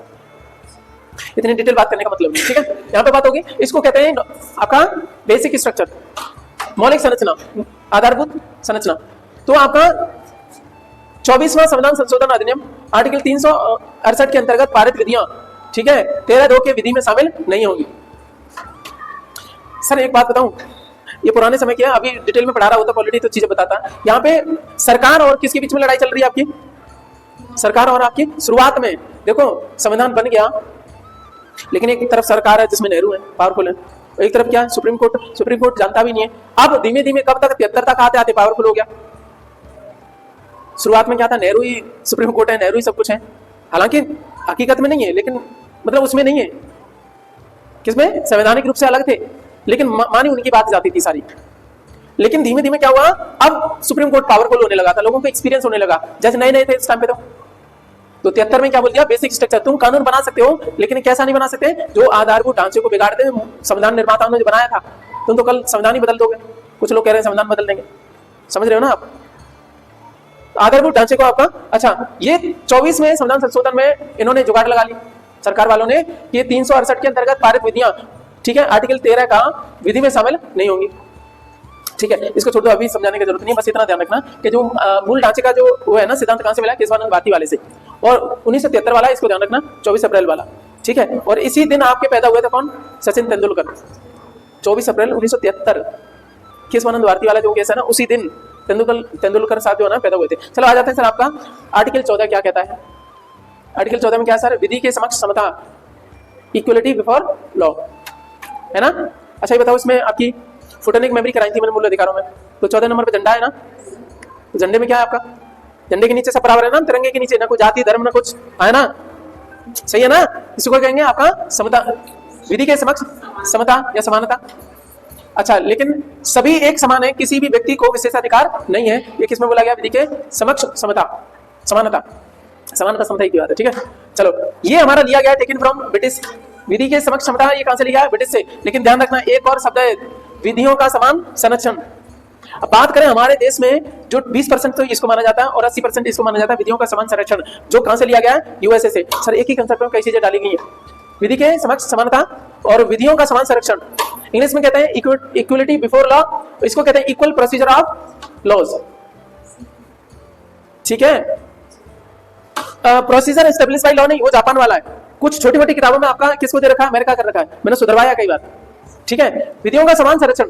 इतनी डिटेल बात करने का मतलब नहीं, ठीक है। यहाँ पे बात होगी, इसको कहते हैं आपका बेसिक स्ट्रक्चर, मौलिक संरचना, आधारभूत संरचना। तो आपका 24वां संविधान संशोधन अधिनियम आर्टिकल 368 के अंतर्गत पारित विधियां, ठीक है, 13(2) के विधि में शामिल नहीं होंगी। सर एक बात बताऊं, ये पुराने समय की है, अभी डिटेल में पढ़ा रहा होता पॉलिटी तो चीजें बताता। यहाँ पे सरकार और किसके बीच में लड़ाई चल रही है आपकी? सरकार और आपकी। शुरुआत में देखो संविधान बन गया, लेकिन एक तरफ सरकार है जिसमें नेहरू है, पावरफुल है, एक तरफ क्या है? Supreme court. सुप्रीम कोर्ट जानता भी नहीं है। अब धीमे धीमे कब तक? 73 तक आते आते पावरफुल हो गया। शुरुआत में क्या था? नेहरू ही सुप्रीम कोर्ट है, नेहरू ही सब कुछ है। हालांकि हकीकत में नहीं है, लेकिन मतलब उसमें नहीं है, किसमें? संवैधानिक रूप से अलग थे, लेकिन मानी उनकी बात जाती थी सारी। लेकिन धीमे धीमे क्या हुआ? अब सुप्रीम कोर्ट पावरफुल होने लगा था, लोगों को एक्सपीरियंस होने लगा, जैसे नए नए थे इस टाइम पे। तो 73 में क्या बोल दिया? Basic structure. तुम कानून बना सकते हो, लेकिन कैसा नहीं बना सकते? जो आधारभूत ढांचे को बिगाड़ते हैं संविधान निर्माताओं ने जो बनाया था, तुम तो कल संविधान ही बदल दोगे। कुछ लोग कह रहे हैं संविधान बदल देंगे, समझ रहे हो ना आप? आधारभूत ढांचे को आपका, अच्छा ये 24 में संविधान संशोधन में इन्होंने जुगाड़ लगा ली सरकार वालों ने, ये 368 के अंतर्गत पारित विधियां, ठीक है, आर्टिकल 13 का विधि में शामिल नहीं होंगी। ठीक है, इसको छोड़ दो, अभी समझाने की जरूरत नहीं, बस इतना ध्यान रखना कि जो मूल ढांचे का जो वो है ना सिद्धांत कहां से मिला, केशवानंद भारती वाले से, और 1973 वाला, इसको ध्यान रखना, 24 अप्रैल वाला। ठीक है, और इसी दिन आपके पैदा हुए थे कौन, सचिन तेंदुलकर, 24 अप्रैल 1973, केशवानंद भारती वाला जो केस है ना, उसी दिन तेंदुलकर साहब जो है ना पैदा हुए थे। चलो आ जाते हैं सर, आपका आर्टिकल 14 क्या कहता है। आर्टिकल 14 में क्या है सर, विधि के समक्ष समता, इक्वलिटी बिफोर लॉ, है ना। अच्छा ये बताओ, इसमें आपकी फुटनिक मेमोरी कराई थी मैंने मूल अधिकारों में, तो 14 नंबर पे झंडा है ना, तो झंडे में क्या है आपका, झंडे के नीचे सब बराबर है ना, तिरंगे के नीचे ना कोई जाति धर्म ना कुछ है ना, सही है ना। इसको कहेंगे आपका समता, विधि के समक्ष समता या समानता। अच्छा, लेकिन सभी एक समान है, किसी भी व्यक्ति को विशेषाधिकार नहीं है, ये किसमें बोला गया, विधि के समक्ष समता, समानता, समानता समता की बात है। ठीक है, चलो ये हमारा लिया गया टेकन फ्रॉम ब्रिटिश, विधि के समक्ष समता ये कहां से लिया है, ब्रिटिश से। लेकिन ध्यान रखना एक और शब्द है, विधियों का समान संरक्षण। अब बात करें हमारे देश में जो 20% तो इसको माना जाता है और 80% इसको माना जाता है विधियों का समान संरक्षण, जो कहां से लिया गया है, यूएसए से। सर एक ही कंसेप्ट में कई चीजें डाली गई है, विधि के समक्ष समानता और विधियों का समान संरक्षण। इंग्लिश में कहते हैं इक्वलिटी बिफोर लॉ, इसको कहते हैं इक्वल प्रोसीजर ऑफ लॉज। ठीक है, प्रोसीजर एस्टेब्लिश बाय लॉ नहीं, वो जापान वाला है। कुछ छोटी मोटी किताबों में आपका किसको दे रखा है, अमेरिका कर रखा है, मैंने सुधरवाया कई बार। ठीक है, विधियों का समान संरक्षण,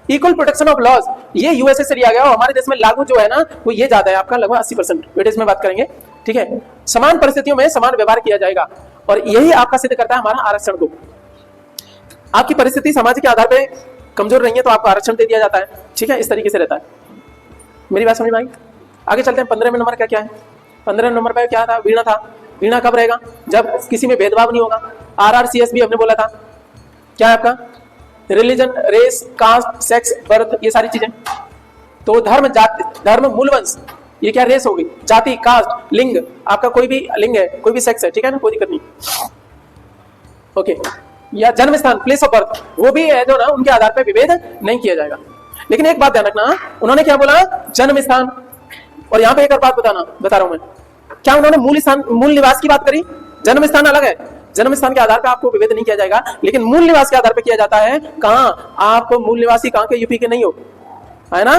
इक्वल प्रोटेक्शन ऑफ लॉज, ये यूएसए से लिया गया और हमारे देश में लागू जो है ना वो ये ज्यादा है आपका, लगभग 80%, ब्रिटिश में बात करेंगे। ठीक है, समान परिस्थितियों में समान व्यवहार किया जाएगा और यही आपका सिद्ध करता है हमारा आरक्षण को। आपकी परिस्थिति सामाजिक के आधार पे कमजोर नहीं है तो आपको आरक्षण दे दिया जाता है। ठीक है, इस तरीके से रहता है। मेरी बात समझ में आई? आगे चलते हैं। 15वें नंबर का क्या है, 15वें नंबर पर क्या था, वीणा था। वीणा कब रहेगा, जब किसी में भेदभाव नहीं होगा। RRCS भी हमने बोला था, क्या है आपका, religion, race, caste, sex, birth, ये सारी चीजें। तो धर्म, जाति, धर्म, मूलवंश, ये क्या रेस होगी, जाति, कास्ट, लिंग, आपका कोई भी लिंग है, कोई भी सेक्स है, ठीक है ना, कोई दिक्कत नहीं। ओके, या जन्म स्थान, प्लेस ऑफ बर्थ, वो भी है जो ना उनके आधार पर विभेद नहीं किया जाएगा। लेकिन एक बात ध्यान रखना, उन्होंने क्या बोला, जन्म स्थान, और यहाँ पे एक और बात बता रहा हूं मैं, क्या उन्होंने मूल स्थान, मूल निवास की बात करी। जन्म स्थान अलग है, जन्म स्थान के आधार पर आपको विभेद नहीं किया जाएगा, लेकिन मूल निवास के आधार पर किया जाता है। कहाँ आप मूल निवासी कहाँ के, यूपी के नहीं हो, है ना,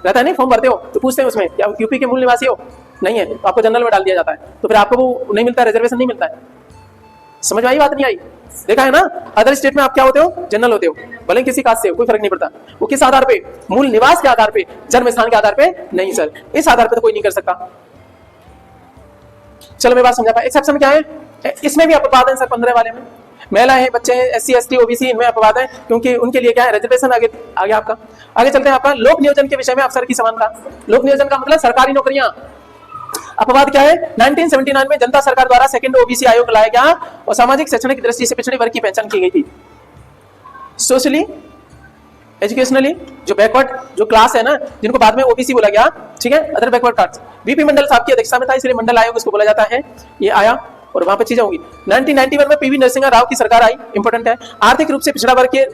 रहता है नहीं, फॉर्म भरते हो तो पूछते हैं उसमें क्या यूपी के मूल निवासी हो, नहीं है तो आपको जनरल में डाल दिया जाता है, तो फिर आपको वो नहीं मिलता, रिजर्वेशन नहीं मिलता है। समझ में आई बात, नहीं आई? देखा है ना, अदर स्टेट में आप क्या होते हो, जनरल होते हो, भले किसी कास्ट से हो, कोई फर्क नहीं पड़ता। वो किस आधार पे, मूल निवास के आधार पे, जन्म स्थान के आधार पे नहीं सर, इस आधार पे तो कोई नहीं कर सकता। चलो मैं बात समझा पाया। एक्सेप्शन क्या है, इसमें भी अपवाद है सर। 15 वाले में महिला है, बच्चे हैं, SC ST OBC, इनमें अपवाद है क्योंकि उनके लिए क्या है, रिजर्वेशन आगे आपका। आगे चलते हैं, आपका लोक नियोजन के विषय में अफसर की समानता। लोक नियोजन का मतलब सरकारी नौकरियां। अपवाद क्या है, 1979 में जनता सरकार द्वारा सेकंड OBC आयोग लाया गया और सामाजिक शैक्षणिक दृष्टि से पिछड़े वर्ग की पहचान की गई थी। सोशली, एजुकेशनली जो बैकवर्ड जो क्लास है ना, जिनको बाद में OBC बोला गया, ठीक है, अदर बैकवर्ड क्लास। VP मंडल साहब की अध्यक्षता में था, इसलिए मंडल आयोग उसको बोला जाता है। ये आया और वहां पर चीजें होंगी। 1991 में PV नरसिंह राव की सरकार आई, इंपॉर्टेंट है। आर्थिक रूप से पिछड़ा वर्ग के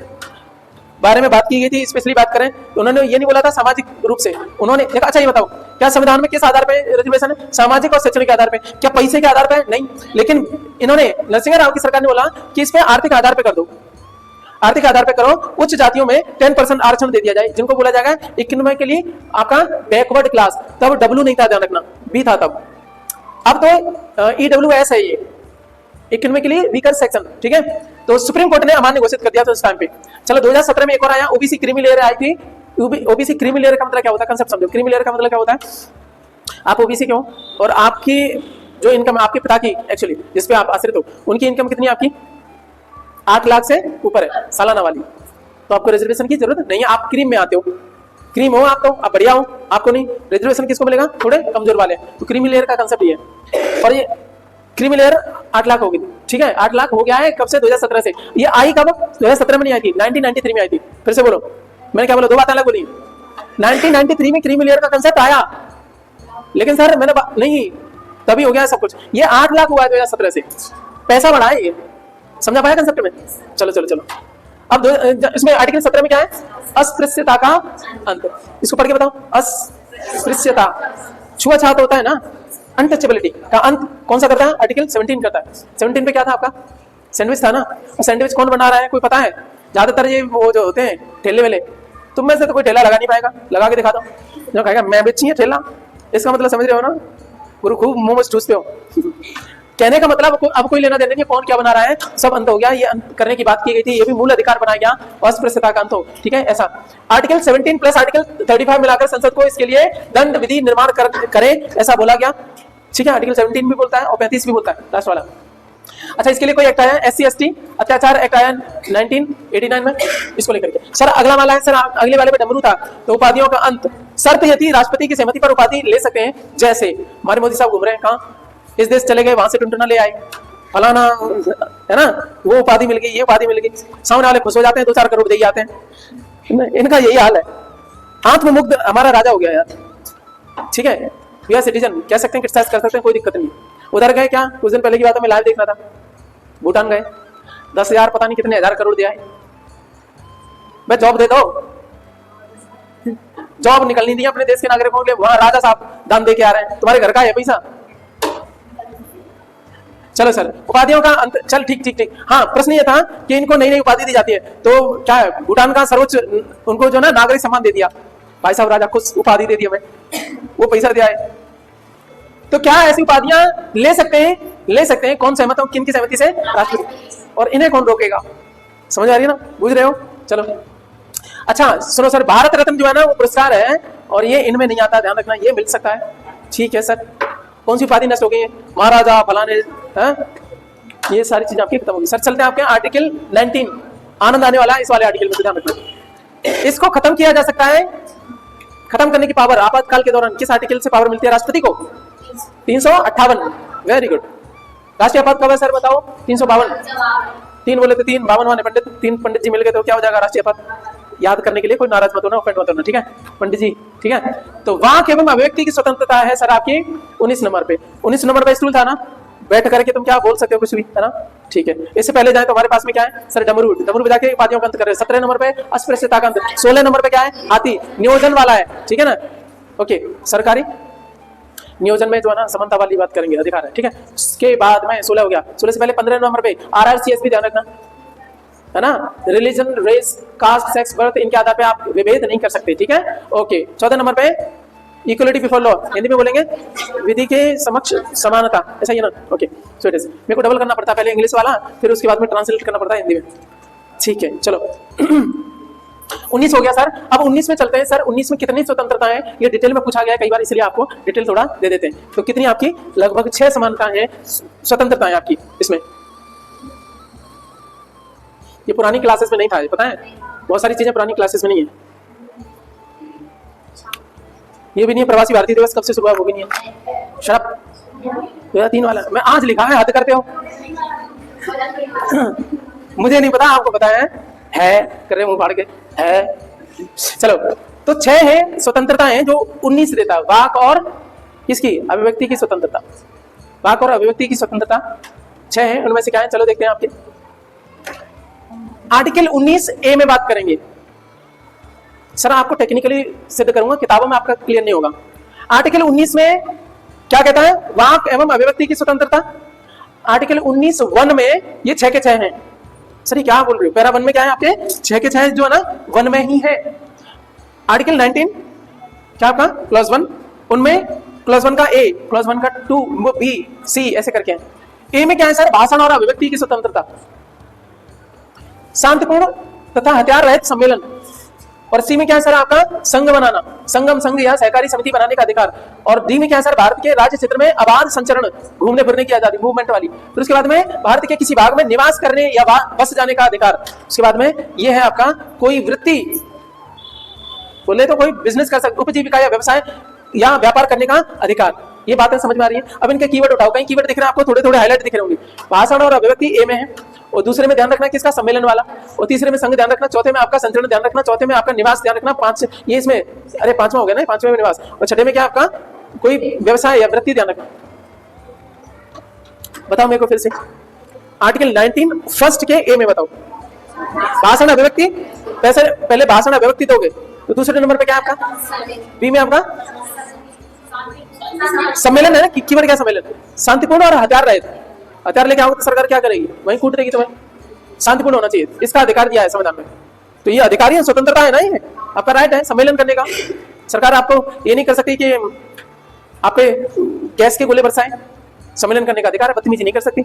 बारे में बात की गई थी, स्पेशली बात करें तो उन्होंने ये नहीं बोला था सामाजिक रूप से, उन्होंने देखा। अच्छा ये बताओ, क्या संविधान में किस आधार पे रिजर्वेशन है, सामाजिक और शैक्षणिक आधार पे, क्या पैसे के आधार पे नहीं। लेकिन इन्होंने, नरसिंह राव की सरकार ने बोला कि इस पे आर्थिक आधार पे कर दो, आर्थिक आधार पे करो। उच्च जातियों में 10% आरक्षण दे दिया जाए, जिनको बोला जाएगा 91 के लिए आपका बैकवर्ड क्लास। तब W नहीं था, ध्यान रखना, B था तब। अब तो EWS है ये, 91 के लिए वीकर सेक्शन, ठीक है। तो सुप्रीम कोर्ट ने अमान्य घोषित कर दिया था उस टाइम पे। चलो 2017 में एक और आया, OBC क्रीमी लेयर आई थी। OBC क्रीमी लेयर का मतलब क्या होता है, कंसेप्ट समझो। क्रीमी लेयर का मतलब क्या होता है, आप OBC क्यों, और आपकी जो इनकम आपके पिता की एक्चुअली जिस पे आप आश्रित हो, उनकी इनकम कितनी है आपकी, 8 लाख से ऊपर है सालाना वाली, तो आपको रिजर्वेशन की जरूरत नहीं है। आप क्रीम में आते हो, क्रीम हो आप तो आप बढ़िया हो, आपको नहीं। रिजर्वेशन किसको मिलेगा, थोड़े कमजोर वाले। तो क्रीमी लेयर का कंसेप्ट ये है। और ये क्रीमी लेयर 8 लाख होगी, ठीक है, 8 लाख हो गया है कब से, 2017 से। ये आई कब, 2017 में नहीं आई थी, 1993 में आई थी। फिर से बोलो, मैंने क्या बोला, दो बात अलग बोली। 1993 में क्रीमी लेयर का कंसेप्ट आया, लेकिन सर मैंने नहीं, तभी हो गया सब कुछ। ये 8 लाख हुआ है 2017 से, पैसा बढ़ा है ये, समझा पाया कंसेप्ट में। चलो चलो चलो, अब इसमें आर्टिकल 17 में क्या है, अस्पृश्यता का अंत। इसको पढ़ के बताओ, अस्पृश्यता, छुआछूत होता है ना, अनटचेबिलिटी का अंत कौन सा करता है, आर्टिकल 17 करता है। 17 पे क्या था आपका, सैंडविच था ना। और सैंडविच कौन बना रहा है, कोई पता है? ज्यादातर ये वो जो होते हैं ठेले वाले, तुम में से तो कोई ठेला लगा नहीं पाएगा, लगा के दिखा दो, जो कहेगा मैं बेची है ठेला, इसका मतलब समझ रहे हो ना, गुरु खूब मोमोज ठूसते हो। कहने का मतलब अब कोई लेना देना नहीं, कौन क्या बना रहा है सब अंत हो गया, ये अंत करने की बात की गई थी, ये भी मूल अधिकार बनाया गया, अस्पृश्यता का अंत हो, ठीक है। ऐसा आर्टिकल 17 प्लस आर्टिकल 35 मिलाकर संसद को इसके लिए दंड विधि निर्माण करे, ऐसा बोला गया, ठीक है। आर्टिकल 17 भी बोलता है और 35 भी बोलता है, लास्ट वाला। अच्छा, इसके लिए कोई एक्ट आया SC/ST अत्याचार एक्ट आया 1989 में, इसको लेकर के। सर अगला वाला है सर, अगले वाले में डमरू था, तो उपाधियों का अंत, शर्त यह थी राष्ट्रपति की सहमति पर उपाधि ले सकते हैं, जैसे हमारे मोदी साहब घूम रहे हैं कहाँ, इस देश चले गए, वहां से टुनटुना ले आए, फलाना है ना, वो उपाधि मिल गई, ये उपाधि मिल गई, सामने वाले खुश हो जाते हैं, 2-4 करोड़ दे जाते हैं, इनका यही हाल है। आत्ममुग्ध हमारा राजा हो गया यार, ठीक है। वी आर सिटीजन, कह सकते हैं, क्रिटिसाइज कर सकते हैं, कोई दिक्कत नहीं। उधर गए क्या, कुछ दिन पहले की बात है, मैं लाइव देख रहा था, भूटान गए, 10,000 पता नहीं कितने हजार करोड़ दिया है, भाई जॉब दे दो, जॉब निकलनी दी अपने देश के नागरिकों के लिए, वहां राजा साहब दान दे के आ रहे हैं, तुम्हारे घर का है पैसा। चलो सर, उपाधियों का अंत, चल ठीक। हाँ, प्रश्न ये था कि इनको नई नई उपाधि दी जाती है, तो क्या है, भूटान का सर्वोच्च उनको जो ना नागरिक सम्मान दे दिया, भाई साहब राजा खुद उपाधि दे दी हमें, वो पैसा दिया है, तो क्या ऐसी उपाधियां ले सकते हैं, कौन सहमत हो, किन की सहमति से, राष्ट्रपति, और इन्हें कौन रोकेगा, समझ आ रही है ना, बुझ रहे हो। चलो अच्छा सुनो सर, भारत रत्न जो है ना वो पुरस्कार है, और ये इनमें नहीं आता, ध्यान रखना, ये मिल सकता है, ठीक है सर। कौन सी उपाधि नष्ट हो गई है, महाराजा फलाने, ये सारी चीजें आपकी खत्म होगी। सर चलते हैं आपके आर्टिकल 19, आनंद आने वाला है इस वाले आर्टिकल में, ध्यान रखना, इसको खत्म किया जा सकता है, खत्म करने की पावर आपातकाल के दौरान किस आर्टिकल से पावर मिलती है राष्ट्रपति को, 358, वेरी गुड। राष्ट्रीय आपात कब है सर बताओ, 352, 3 बोले तो 3, 52 माने पंडित, 3 पंडित जी मिल गए तो क्या हो जाएगा राष्ट्रीय आपात, याद करने के लिए कोई नाराज मत होना, ऑफेंड मत होना, ठीक है पंडित जी, ठीक है। तो वाक एवं अभिव्यक्ति की स्वतंत्रता है सर आपकी 19 नंबर पे, 19 नंबर पे स्टूल था ना, बैठ करके तुम क्या बोल सकते हो कुछ भी, है ना, ठीक है। इससे पहले जाए तो हमारे पास में क्या है सर, डमरू बजा के उपाधियों का अंत कर रहे हैं। 17 नंबर पे अस्पृश्यता का अंत, 16 नंबर पे क्या है, हाथी नियोजन वाला है, ठीक है ना, ओके। सरकारी नियोजन में जो है ना समानता वाली बात करेंगे, अधिकार है, ठीक है। उसके बाद में 16 हो गया, 16 से पहले 15 नंबर पे RRCS भी ध्यान रखना, है ना, religion, race, caste, sex, birth, इनके आधार पे आप विभेद नहीं कर सकते, ठीक है, ओके। 14 नंबर पे इक्वलिटी बिफोर लॉ, हिंदी में बोलेंगे विधि के समक्ष समानता, ऐसा ही है ना, ओके। सो इट इज, मेरे को डबल करना पड़ता है पहले इंग्लिश वाला, फिर उसके बाद में ट्रांसलेट करना पड़ता है हिंदी में, ठीक है। चलो 19 हो गया सर, अब 19 में चलते हैं सर। 19 में कितनी स्वतंत्रता है ये डिटेल में पूछा गया है कई बार, इसलिए आपको डिटेल थोड़ा दे देते हैं। तो कितनी आपकी, लगभग 6 समानताएं हैं, स्वतंत्रताएं आपकी इसमें। ये पुरानी क्लासेस में नहीं था, पता है, बहुत सारी चीजें पुरानी क्लासेस में नहीं है। ये भी नहीं है प्रवासी भारतीय दिवस कब से शुरू हुआ, वो भी नहीं है। शराब 2003 वाला मैं आज लिखा है, हद करते हो मुझे नहीं पता, आपको पता है कर रहे मुंह फाड़ के है। चलो तो 6 है स्वतंत्रता है जो 19 देता है, वाक और किसकी, अभिव्यक्ति की स्वतंत्रता, वाक और अभिव्यक्ति की स्वतंत्रता 6 है, उनमें से क्या है चलो देखते हैं आपके। आर्टिकल 19A में बात करेंगे सर, आपको टेक्निकली सिद्ध करूंगा, किताबों में आपका क्लियर नहीं होगा। आर्टिकल 19 में क्या कहता है, वाक एवं अभिव्यक्ति की स्वतंत्रता। आर्टिकल 19(1) में ये 6 के 6 हैं। सर ये क्या बोल रहे हो, पैरा 1 में क्या है आपके 6 के 6 जो है ना 1 में ही है। आर्टिकल 19 क्या आपका क्लॉज 1, उनमें क्लॉज 1 का A, क्लॉज 1 का 2, B, C ऐसे करके है। ए में क्या है सर, भाषण और अभिव्यक्ति की स्वतंत्रता, शांतिपूर्ण तथा हथियार रहित सम्मेलन। और सी में क्या है सर आपका, संघ बनाना, संगम, संघ या सहकारी समिति बनाने का अधिकार। और डी में क्या है सर, भारत के राज्य क्षेत्र में अबाध संचरण, घूमने फिरने की आजादी, मूवमेंट वाली। फिर उसके बाद में भारत के किसी भाग में निवास करने या बस जाने का अधिकार। उसके बाद में ये है आपका कोई वृत्ति, बोले तो कोई बिजनेस कर सकते, उपजीविका या व्यवसाय या व्यापार करने का अधिकार। ये बातें समझ में आ रही है। अब इनके कीवर्ड उठाओ, कहीं कीवर्ड दिख रहे हैं आपको, थोड़े थोड़े हाईलाइट दिख रहे होंगे। भाषण और अभिव्यक्ति ए में है, और दूसरे में ध्यान रखना किसका, सम्मेलन वाला, और तीसरे में संघ ध्यान रखना, चौथे में आपका संचरण ध्यान रखना, चौथे में आपका निवास ध्यान रखना, 5 ये इसमें, अरे 5वां हो गया ना, 5वें में निवास, और छठे में क्या आपका कोई व्यवसाय या वृत्ति ध्यान रखना। बताओ मेरे को फिर से, आर्टिकल 19 फर्स्ट के ए में बताओ। भाषण अभिव्यक्ति, पहले भाषण अभिव्यक्ति दोगे, तो दूसरे नंबर पे क्या आपका, बी में आपका सम्मेलन है ना, कीवर्ड क्या सम्मेलन, शांतिपूर्ण और हथियार रहित। हथियार लेके आओगे तो सरकार क्या करेगी, वहीं कूट देगी तुम्हें। शांतिपूर्ण होना चाहिए, इसका अधिकार दिया है संविधान में। तो ये अधिकारी स्वतंत्रता है ना, ये आपका राइट है सम्मेलन करने का। सरकार आपको ये नहीं कर सकती कि आप पे गैस के गोले बरसाएं, सम्मेलन करने का अधिकार है, बदतमीजी नहीं कर सकती।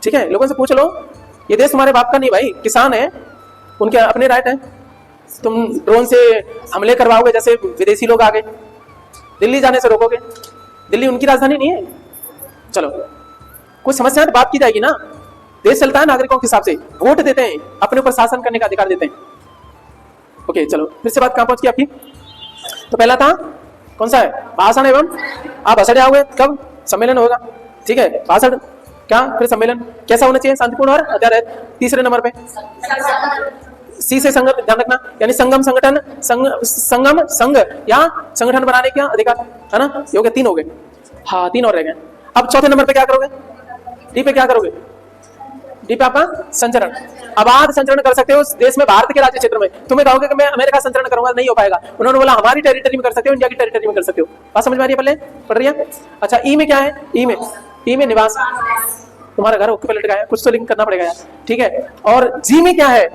ठीक है, लोगों से पूछ लो, ये देश तुम्हारे बाप का नहीं भाई, किसान है, उनके अपने राइट है। तुम ड्रोन से हमले करवाओगे, जैसे विदेशी लोग आ गए, दिल्ली जाने से रोकोगे, दिल्ली उनकी राजधानी नहीं है। चलो, कुछ समस्या है तो बात की जाएगी ना। देश चलता है नागरिकों के हिसाब से, वोट देते हैं, अपने ऊपर शासन करने का अधिकार देते हैं। ओके, चलो फिर से बात कहां पहुंच गई आपकी? तो पहला था कौन सा है? भाषण एवं, आप भाषण आओगे कब? सम्मेलन होगा। ठीक है, भाषण क्या, फिर सम्मेलन कैसा होना चाहिए? शांतिपूर्ण और आधारित। तीसरे नंबर पे सी से संगठन, ध्यान रखना, यानी संगम, संगठन, संगम, संघ या संगठन बनाने का अधिकार, है ना? ये हो गए, 3 हो गए। हाँ, 3 और रह गए। अब चौथे नंबर पे क्या करोगे? डी पे क्या करोगे? डी पे आपका संचरण। अबाध संचरण कर सकते हो उस देश में, भारत के राज्य क्षेत्र में। तुम्हें कहोगे कि मैं अमेरिका संचरण करूंगा, नहीं हो पाएगा। उन्होंने बोला हमारी टेरिटरी में कर सकते हो, इंडिया की टेरिटरी में कर सकते हो। बात समझ में आ रही है? पहले पढ़ रही है? अच्छा, ई में क्या है? ई में निवास, तुम्हारा घर ऑक्यूपेंट का है, कुछ तो लिंक करना पड़ेगा यार। ठीक है, और जी में क्या है?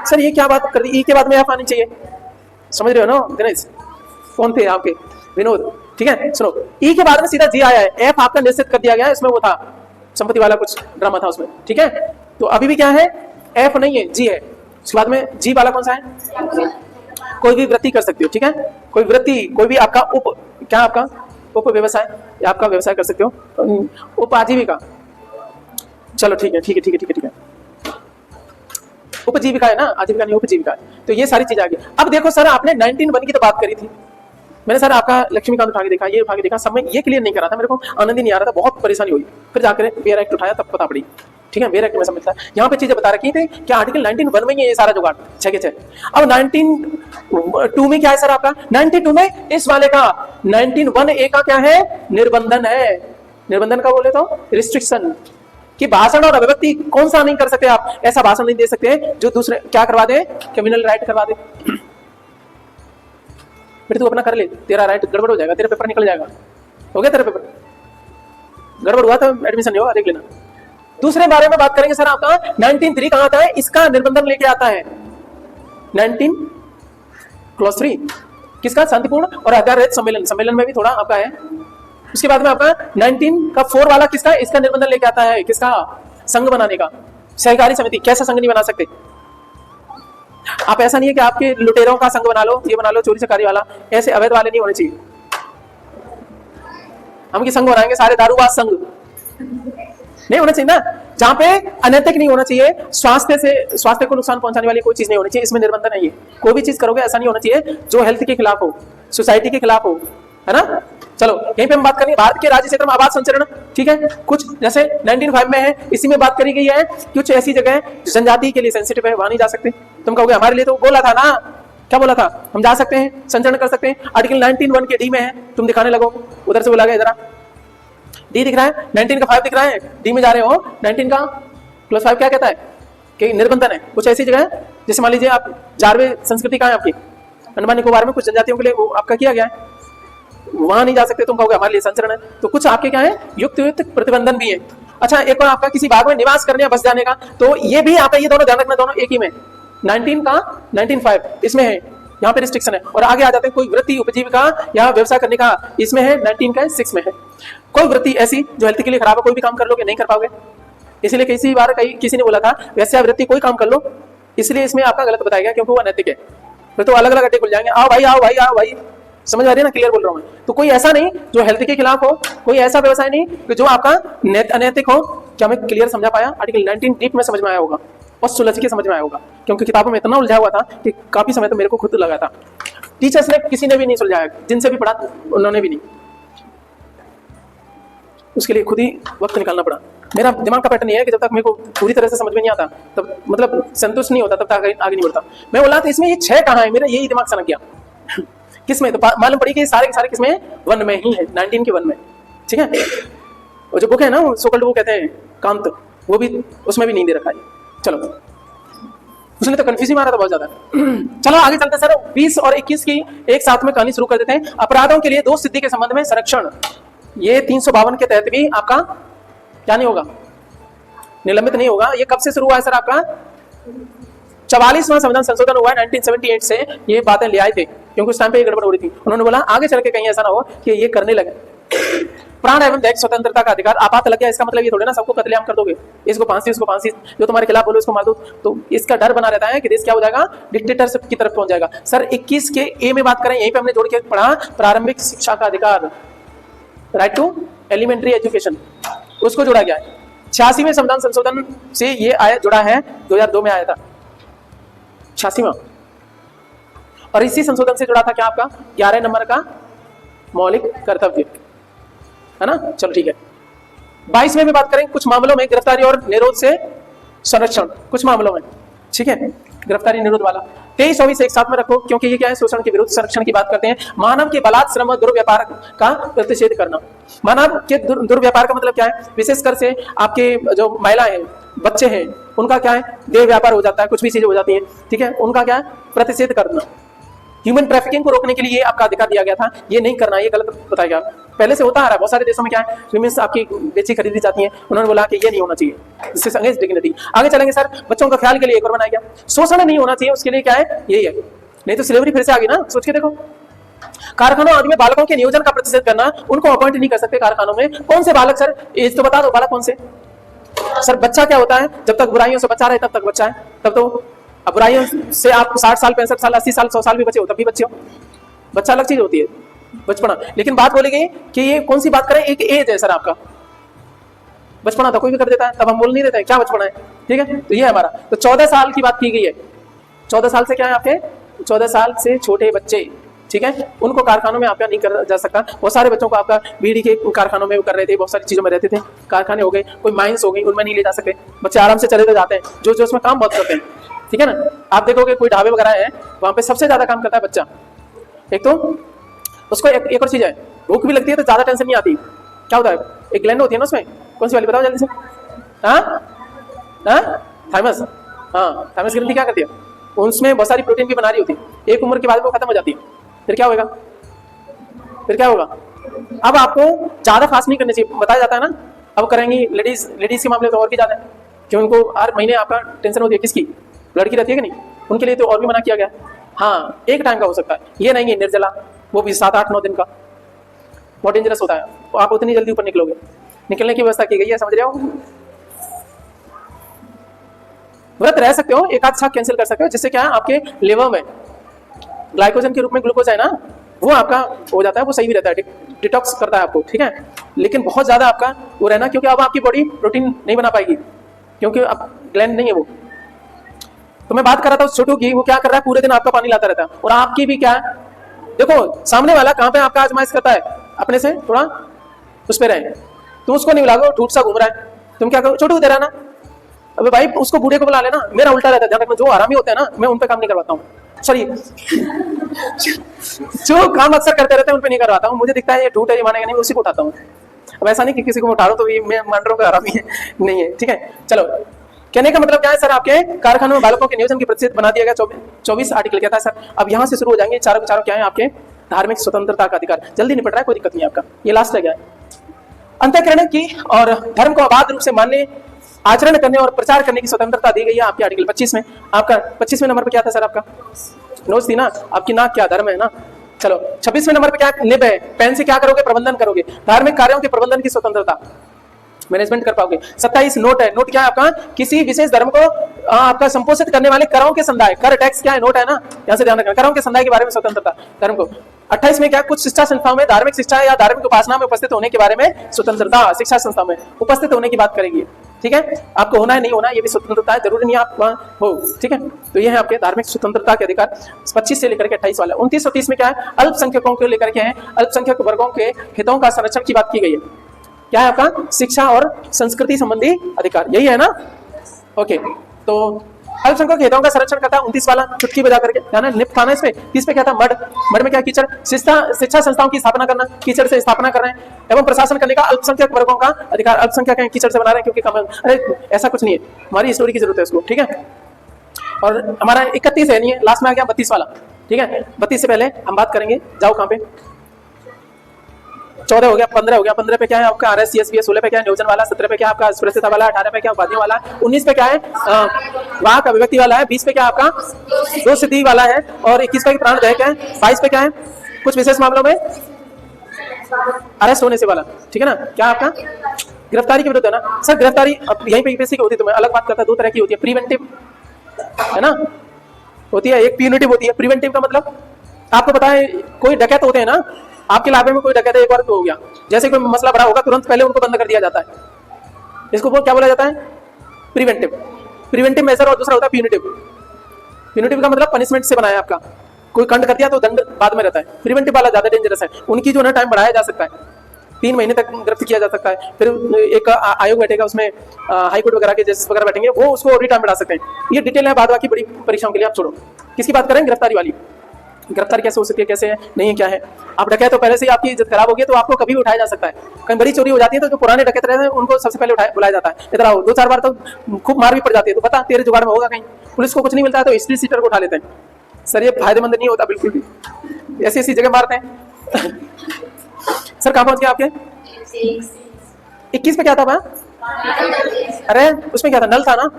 सर ये क्या बात कर दी, ई के बाद में एफ आनी चाहिए, समझ रहे हो ना दिनेश? कौन थे आपके? विनोद। ठीक है, सुनो, ई के बाद में सीधा जी आया है, एफ आपका निश्चित कर दिया गया है, इसमें वो था संपत्ति वाला कुछ ड्रामा था उसमें। ठीक है, तो अभी भी क्या है? एफ नहीं है, जी है। उसके बाद में जी वाला कौन सा है? कोई भी वृत्ति कर सकते हो। ठीक है, कोई वृत्ति, कोई भी आपका उप, क्या आपका उप व्यवसाय, या आपका व्यवसाय कर सकते हो, उप आजीविका। चलो ठीक है, ठीक है, ठीक है, ठीक है, ठीक है, उपजीविका है ना, आजीविका नहीं, उपजीविका है। तो ये सारी चीजें आ गई। अब देखो सर, आपने 1901 की तो बात करी थी, मैंने सर आपका लक्ष्मीकांत उठा के देखा, ये उठा के देखा, सब में ये क्लियर नहीं करा था, मेरे को आनंद ही नहीं आ रहा था, बहुत परेशानी हुई। फिर जाकर वेयर एक्ट उठाया, तब पता पड़ी। ठीक है, वेयर एक्ट में समझता है, यहाँ पे चीजें बता रखी थी कि आर्टिकल 1901 में ये सारा जुगाड़ 6 के 6। अब 1902 में क्या है सर आपका? 92 में इस वाले का 1901 का क्या है? निर्बंधन है। निर्बंधन का बोले तो रिस्ट्रिक्शन, कि भाषण और अभिव्यक्ति कौन सा नहीं कर सकते आप? ऐसा भाषण नहीं दे सकते जो दूसरे क्या करवा दे, क्रिमिनल राइट करवा दे। फिर तू अपना कर ले, तेरा राइट गड़बड़ हो जाएगा, तेरा पेपर निकल जाएगा। हो गया तेरा पेपर? गड़बड़ हुआ तो एडमिशन नहीं होगा, देख लेना। दूसरे बारे में बात करेंगे सर, आपका 1903 कहां आता है? इसका निर्बंधन लेके आता है 19 क्लॉज 3, किसका? शांतिपूर्ण और आधारित सम्मेलन। सम्मेलन में भी थोड़ा आपका है। उसके बाद में आपका 19 का 4 वाला किसका? इसका निर्बंधन लेके आता है, किसका? संघ बनाने का। सहकारी समिति, कैसा संघ नहीं बना सकते आप? ऐसा नहीं है कि आपके लुटेरों का संघ बना लो, ये बना लो, चोरी चकारी वाला, ऐसे अवैध वाले नहीं होने चाहिए। हम की संघ बनाएंगे सारे दारूबाज संघ, नहीं होना चाहिए ना। जहां पे अनैतिक नहीं होना चाहिए, स्वास्थ्य को नुकसान पहुंचाने वाली कोई चीज नहीं होनी चाहिए, इसमें निर्बंधन है। ये कोई भी चीज करोगे ऐसा नहीं होना चाहिए जो हेल्थ के खिलाफ हो, सोसाइटी के खिलाफ हो, है ना। चलो यहीं पे हम बात करेंगे भारत के राज्य क्षेत्र में आबाद संचरण। ठीक है, कुछ जैसे 1905 में है, इसी में बात करी गई है। कुछ ऐसी जगह जनजाति के लिए सेंसिटिव है, वहां नहीं जा सकते। तुम कहोगे हमारे लिए तो बोला था ना, क्या बोला था? हम जा सकते हैं, संचरण कर सकते हैं। आर्टिकल 19(1) के डी में है, तुम दिखाने लगो, उधर से बोला गया जरा डी दिख रहा है, 19 का 5 दिख रहा है, डी में जा रहे हो। 19 का प्लस 5 क्या कहता है कि निर्बंधन है। कुछ ऐसी जगह है जैसे मान लीजिए आप जारवे संस्कृति कहाँ है आपकी, अंडमान निकोबार में कुछ जनजातियों के लिए वो आपका किया गया है, वहां नहीं जा सकते। तुम कहोगे हमारे लिए संचरण है। तो कुछ आपके क्या है, युक्त प्रतिबंधन भी है। अच्छा, एक और आपका किसी भाग में निवास करने या बस जाने का, तो ये भी आपका, ये दोनों ध्यान रखना, दोनों एक ही में। 19 का 19(5) इसमें है, यहाँ पे रिस्ट्रिक्शन है। और आगे आ जाते हैं कोई वृत्ति, उपजीविका या व्यवसाय करने का, इसमें है 19 का 6 में है। कोई वृत्ति ऐसी जो हेल्थ के लिए खराब है, कोई भी काम कर लोगे नहीं कर पाओगे। इसलिए किसी बार किसी ने बोला था वैसे वृत्ति कोई काम कर लो, इसलिए इसमें आपका गलत बताया गया क्योंकि वो अनैतिक है। फिर तो अलग अलग अड्डे खुल जाएंगे, आओ भाई आओ भाई आओ भाई, समझ आ रही है ना, क्लियर बोल रहा हूं मैं। तो कोई ऐसा नहीं जो हेल्थ के खिलाफ हो, कोई ऐसा व्यवसाय नहीं कि जो आपका अनैतिक हो। क्या मैं क्लियर समझा पाया? आर्टिकल 19 डीप में समझ में आया होगा और सुलझ के समझ में आया होगा, क्योंकि किताबों में इतना उलझा हुआ था कि काफी समय तो मेरे को खुद लगा था। टीचर्स ने किसी ने भी नहीं सुलझाया, जिनसे भी पढ़ा उन्होंने भी नहीं, उसके लिए खुद ही वक्त निकालना पड़ा। मेरा दिमाग का पैटर्न ये है कि जब तक मेरे को पूरी तरह से समझ में नहीं आता, तब मतलब संतुष्ट नहीं होता, तब तक आगे नहीं बढ़ता। मैं बोला था इसमें ये 6 कहाँ है, मेरा यही दिमाग सनक गया। किसमें? तो मालूम पड़ी कि सारे के सारे किसमें? 1 में ही है, 19 के 1 में। ठीक है, वो जो बुक है ना, सोकल्ड वो कहते हैं कांत, वो भी उसमें भी नहीं दे रखा है। चलो, उसने तो कंफ्यूज ही मारा था बहुत ज्यादा। चलो आगे चलते सर, 20 और 21 की एक साथ में कहानी शुरू कर देते हैं। अपराधों के लिए दोष सिद्धि के संबंध में संरक्षण, ये 352 के तहत भी आपका क्या नहीं होगा, निलंबित नहीं होगा। ये कब से शुरू हुआ है सर आपका? 44वां संविधान संशोधन हुआ 1978 से, ये बातें ले आए थे क्योंकि उस टाइम पे ये गड़बड़ हो रही थी। उन्होंने बोला आगे चल के कहीं ऐसा ना हो कि ये करने लगे। प्राण एवं दैहिक स्वतंत्रता का अधिकार, आपात लग गया इसका मतलब ये थोड़ी ना सबको कत्लेआम कर दोगे, इसको फांसी उसको फांसी, जो तुम्हारे खिलाफ बोलो इसको मार दो, तो इसका डर बना रहता है कि देश क्या हो जाएगा, डिक्टेटरशिप की तरफ पहुंच जाएगा। सर 21 के ए में बात करें, यहीं पे हमने जोड़ के पढ़ा प्रारंभिक शिक्षा का अधिकार, राइट टू एलिमेंट्री एजुकेशन, उसको जोड़ा गया है। 86वें संविधान संशोधन से ये आया जुड़ा है, 2002 में आया था 86वां, और इसी संशोधन से जुड़ा था क्या आपका 11 नंबर का मौलिक कर्तव्य, है ना। चलो ठीक है। 22वें में बात करें, कुछ मामलों में गिरफ्तारी और निरोध से संरक्षण, कुछ मामलों में, ठीक है, गिरफ्तारी निरोध वाला। 23, 24 एक साथ में रखो क्योंकि ये क्या है, शोषण के विरुद्ध संरक्षण की बात करते हैं। मानव के बलात् श्रम और दुर्व्यापार का प्रतिषेध करना। मानव के दुर्व्यापार का मतलब क्या है, विशेषकर से आपके जो महिला है, बच्चे हैं, उनका क्या है, देह व्यापार हो जाता है, कुछ भी चीजें हो जाती है, ठीक है, उनका क्या है, प्रतिषेध करना। ह्यूमन ट्रैफिकिंग को रोकने के लिए आपका अधिकार दिया गया था, ये नहीं करना, ये गलत बताया गया, पहले से होता आ रहा है। बहुत सारे देशों में क्या है, विमेंस आपकी बेची खरीदी जाती है, उन्होंने बोला कि ये नहीं होना चाहिए, इससे अगेंस्ट डिग्निटी। आगे चलेंगे सर, बच्चों का ख्याल के लिए एक और बनाया गया, शोषण नहीं होना चाहिए, उसके लिए क्या है, यही है, नहीं तो स्लेवरी फिर से आ गई ना, सोच के देखो। कारखानों आदि में बालकों के नियोजन का प्रतिषेध करना, उनको अपॉइंट नहीं कर सकते कारखानों में। कौन से बालक सर, एज तो बता दो, बालक कौन से सर। बच्चा क्या होता है, जब तक बुराइयों से बचा रहे तब तक बच्चा है, तब तो अब बुराइयों से आप 60 साल 65 साल 80 साल 100 साल भी बचे हो तब भी बच्चे हो, बच्चा अलग चीज होती है बचपना। लेकिन बात बोली गई कि ये कौन सी बात करें, एक एज है सर आपका, बचपना तो कोई भी कर देता है, तब हम बोल नहीं देते क्या बचपना है, ठीक है। तो ये हमारा, तो 14 साल की बात की गई है, 14 साल से क्या है आपके, 14 साल से छोटे बच्चे, ठीक है, उनको कारखानों में आपका नहीं कर जा सकता। बहुत सारे बच्चों को आपका बीड़ी के कारखानों में कर रहे थे, बहुत सारी चीजों में रहते थे, कारखाने हो गए, कोई माइंस हो गई, उनमें नहीं ले जा सकते, बच्चे आराम से चले जाते हैं, जो जो उसमें काम बहुत करते हैं, ठीक है ना। आप देखोगे कोई ढाबे वगैरह है, वहां पे सबसे ज्यादा काम करता है बच्चा। एक तो उसको एक और चीज है, भूख भी लगती है तो ज्यादा टेंशन नहीं आती, क्या होता है, एक ग्लैंड होती है ना उसमें, कौन सी वाली बताओ जल्दी से, थाइमस, थाइमस ग्रंथि क्या करती है, उसमें बहुत सारी प्रोटीन की बना रही होती है, एक उम्र के बाद वो खत्म हो जाती है, फिर क्या होगा, फिर क्या होगा। अब आपको ज्यादा फास्ट नहीं करनी चाहिए, बताया जाता है ना, अब करेंगी लेडीज के मामले तो और भी ज्यादा है, कि उनको हर महीने आपका टेंशन होती है, किसकी, लड़की रहती है कि नहीं, उनके लिए तो और भी मना किया गया। हाँ, एक टाइम का हो सकता है, ये नहीं है निर्जला, वो भी 7, 8, 9 दिन का, बहुत डेंजरस होता है, तो आप उतनी जल्दी ऊपर निकलोगे, निकलने की व्यवस्था की गई है, समझ रहे हो। व्रत रह सकते हो, एक आध छाक कैंसिल कर सकते हो, जिससे क्या है आपके लिवर में ग्लाइकोजन के रूप में ग्लूकोज है ना, वो आपका हो जाता है, वो सही भी रहता है, डिटॉक्स करता है आपको, ठीक है। लेकिन बहुत ज्यादा आपका वो रहना, क्योंकि अब आपकी बॉडी प्रोटीन नहीं बना पाएगी, क्योंकि अब ग्लैंड नहीं है वो। तो मैं बात कर रहा था उस छोटू की, वो क्या कर रहा है, पूरे दिन आपका पानी लाता रहता है, और आपकी भी क्या है, देखो सामने वाला कहाँ पे आपका आजमाइश करता है, अपने से थोड़ा उस पे रहे, तुम उसको नहीं बुलाओ, झूठ सा घूम रहा है, तुम क्या करो, छोटू दे रहा ना, अबे भाई उसको बूढ़े को बुला लेना। मेरा उल्टा रहता है, ध्यान रखना, जो आरामी होते हैं ना, मैं उन पे काम नहीं करवाता हूँ, सॉरी जो काम अक्सर करते रहते हैं उन पे नहीं करवाता हूँ, मुझे दिखता है ये झूठ है, ये मानेगा नहीं, उसी को उठाता हूँ। अब ऐसा नहीं कि किसी को उठा रहा हूँ तो ये मैं मान रहा हूँ आरामी है, नहीं है, ठीक है। चलो, कहने का मतलब क्या है सर, आपके कारखानों में बालकों के नियोजन की प्रतिशत बना दिया गया, 24 आर्टिकल क्या था सर। अब यहाँ से शुरू हो जाएंगे, चारों के चारों क्या है आपके, धार्मिक स्वतंत्रता का अधिकार, जल्दी निपट रहा है, कोई दिक्कत नहीं आपका, ये लास्ट है क्या है, अंतःकरण की और धर्म को अबाध रूप से मानने, आचरण करने और प्रचार करने की स्वतंत्रता दी गई है आपके आर्टिकल 25 में। आपका 25वें नंबर पे क्या था सर, आपका नोट्स थी ना, आपकी नाक क्या धर्म है ना। चलो 26वें नंबर पे क्या निब है, पेन से क्या करोगे, प्रबंधन करोगे, धार्मिक कार्यों के प्रबंधन की स्वतंत्रता, मैनेजमेंट कर पाओगे। 27 नोट है, नोट क्या है आपका, किसी विशेष धर्म को आपका संपोषित करने वाले करों के संदाय, कर टैक्स क्या है, नोट है ना, यहाँ से ध्यान रखना, करों के संदाय के बारे में स्वतंत्रता धर्म को। 28 में क्या, कुछ शिक्षा संस्थाओं में धार्मिक शिक्षा या धार्मिक उपासना में उपस्थित होने के बारे में स्वतंत्रता, शिक्षा संस्थाओं में उपस्थित होने की बात करेंगे, ठीक है। आपको होना है नहीं होना, ये भी स्वतंत्रता है, जरूरी नहीं आप वहाँ हो, ठीक है। तो ये है आपके धार्मिक स्वतंत्रता के अधिकार 25 से लेकर के 28 वाला। 29 और 30 में क्या है, अल्पसंख्यकों को लेकर के है, अल्पसंख्यक वर्गों के हितों का संरक्षण की बात की गई है। क्या है आपका, शिक्षा और संस्कृति संबंधी अधिकार, यही है ना, ओके। तो अल्पसंख्यक हितों का संरक्षण करता है 29 वाला, चुटकी बजा करके ध्यान है, निप था ना इसमें। 30 पे क्या था, मड में क्या, कीचड़, शिक्षा संस्थाओं की स्थापना करना, कीचड़ से स्थापना कर रहे हैं, एवं प्रशासन करने का अल्पसंख्यक वर्गों का अधिकार। अल्पसंख्यक है, कीचड़ से बना रहे हैं क्योंकि कम, अरे ऐसा कुछ नहीं है, हमारी स्टोरी की जरूरत है उसको, ठीक है। और हमारा 31 है नहीं है, लास्ट में आ गया 32 वाला, ठीक है। 32 से पहले हम बात करेंगे, जाओ कहाँ पे, 14 हो गया, 15 हो गया, 15 पे क्या है आपका RS CSB, 16 पे क्या है नियोजन वाला, 17 पे क्या आपका स्पर्शता वाला, 18 पे क्या उपाधियों वाला, 19 पे क्या है वाक अभिव्यक्ति वाला है, 20 पे क्या आपका दो स्थिति वाला है, और 21 पे प्राणदायक है, 22 पे क्या है कुछ विशेष मामलों में अरेस्ट होने से वाला, ठीक है ना। क्या आपका गिरफ्तारी के विरुद्ध है ना सर। गिरफ्तारी अब यहीं पे यूपीएससी की होती है, तो मैं अलग बात करता है, दो तरह की होती है, प्रिवेंटिव है ना होती है, एक प्यूनिटिव होती है। प्रिवेंटिव का मतलब आपको पता है कोई डकैत होते हैं ना, आपके इलाके में कोई डकैत एक बार तो हो गया, जैसे कोई मसला बड़ा होगा तुरंत पहले उनको बंद कर दिया जाता है, इसको क्या बोला जाता है प्रिवेंटिव। प्रिवेंटिव मेजर और दूसरा होता है प्यूनिटिव। प्यूनिटिव का मतलब पनिशमेंट से बनाया आपका, कोई कांड कर दिया तो दंड बाद में रहता है। प्रिवेंटिव वाला ज्यादा डेंजरस है, उनकी जो है टाइम बढ़ाया जा सकता है, 3 महीने तक गिरफ्त किया जा सकता है, फिर एक आयोग बैठेगा उसमें हाई कोर्ट वगैरह के जजेस वगैरह बैठेंगे, वो उसको और टाइम बढ़ा सकते हैं। ये डिटेल है बाद बाकी बड़ी परीक्षाओं के लिए, आप छोड़ो। किसकी बात करें गिरफ्तारी वाली। गिरफ्तार कैसे हो सकती है, कैसे है नहीं है, क्या है। आप डकैत तो पहले से ही आपकी इज्जत खराब होगी तो आपको कभी भी उठाया जा सकता है। कहीं बड़ी चोरी हो जाती है तो जो पुराने डकैत रहते हैं उनको सबसे पहले बुलाया जाता है, इधर आओ। 2-4 बार तो खूब मार भी पड़ जाती है, तो बता तेरे जुगाड़ में होगा कहीं। पुलिस को कुछ नहीं मिलता है तो हिस्ट्री सीटर को उठा लेते हैं। सर ये फायदेमंद नहीं होता बिल्कुल भी, ऐसी ऐसी जगह मारते हैं। सर कहाँ पहुंच गए आपके 21 पे क्या था वहाँ? अरे उसमें क्या था, नल था ना,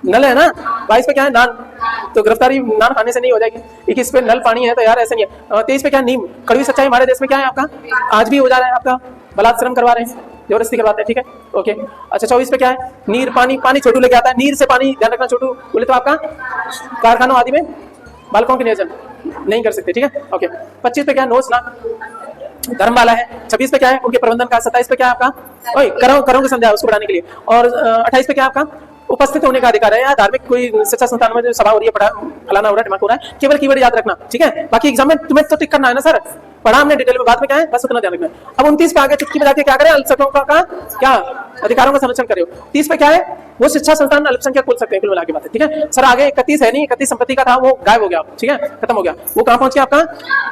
नल है ना। 22 पे क्या है नान, तो गिरफ्तारी नान खाने से नहीं हो जाएगी। 21 पे नल पानी है तो यार ऐसे नहीं है। 23 पे क्या नीम, कड़वी सच्चाई हमारे देश में क्या है आपका आज भी हो जा रहा है, आपका बलात्कार करवा रहे हैं, जबरदस्ती करवाते हैं, ठीक है ओके। अच्छा 24 पे क्या है नीर पानी, पानी छोटू लेके आता है, नीर से पानी ध्यान रखना छोटू बोले तो आपका कारखानों आदि में बालकों के नियोजन नहीं कर सकते, ठीक है ओके। 25 पे क्या है नोच ना धर्म वाला है। 26 पे क्या है उनके प्रबंधन का। 27 पे क्या है आपका ओए करों को समझा उसको बढ़ाने के लिए। और 28 पे क्या आपका उपस्थित होने का अधिकार है, या धार्मिक कोई शिक्षा संस्थान में जो सभा हो रही है, पढ़ा फलाना हो रहा है, दिमाग हो रहा है, केवल कीवर्ड याद रखना, ठीक है। बाकी एग्जाम में तुम्हें तो टिक करना है ना सर, पढ़ा हमने डिटेल में, बाद में क्या है बस उतना ध्यान रखना। अब 29 पे आगे चुटकी बजा के क्या करें, अल्पसंख्यकों का क्या अधिकारों का संरक्षण करे। 30 पे क्या है वो शिक्षा संस्थान अल्पसंख्यक खोल सकते हैं, कुल मिला के बात है, ठीक है सर। आगे 31 है नहीं, 31 संपत्ति का था वो गायब हो गया, ठीक है खत्म हो गया। वो कहाँ पहुंच गया आपका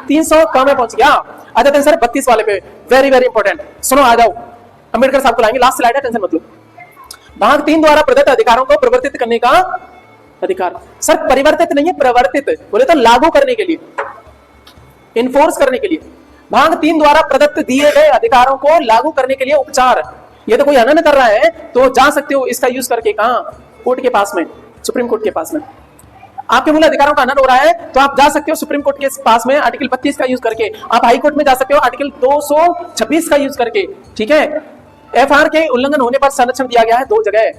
300 कम में पहुंच गया। आ जाते हैं सर 32 वाले पे, वेरी वेरी इंपॉर्टेंट, सुनो आ जाओ। अम्बेडकर साहब को लाएंगे, लास्ट स्लाइड है, टेंशन मत लो। भाग 3 द्वारा प्रदत्त अधिकारों को प्रवर्तित करने का अधिकार। सर परिवर्तित नहीं है, प्रवर्तित बोले तो लागू करने के लिए, इन्फोर्स करने के लिए। भाग 3 द्वारा प्रदत्त दिए गए अधिकारों को लागू करने के लिए उपचार। ये तो कोई हनन कर रहा है तो जा सकते हो इसका यूज करके, कहां कोर्ट के पास में, सुप्रीम कोर्ट के पास में। आपके मूल अधिकारों का हनन हो रहा है तो आप जा सकते हो सुप्रीम कोर्ट के पास में आर्टिकल 32 का यूज करके। आप हाई कोर्ट में जा सकते हो आर्टिकल 226 का यूज करके, ठीक है। एफआर के उल्लंघन होने पर संरक्षण दिया गया है 2 जगह,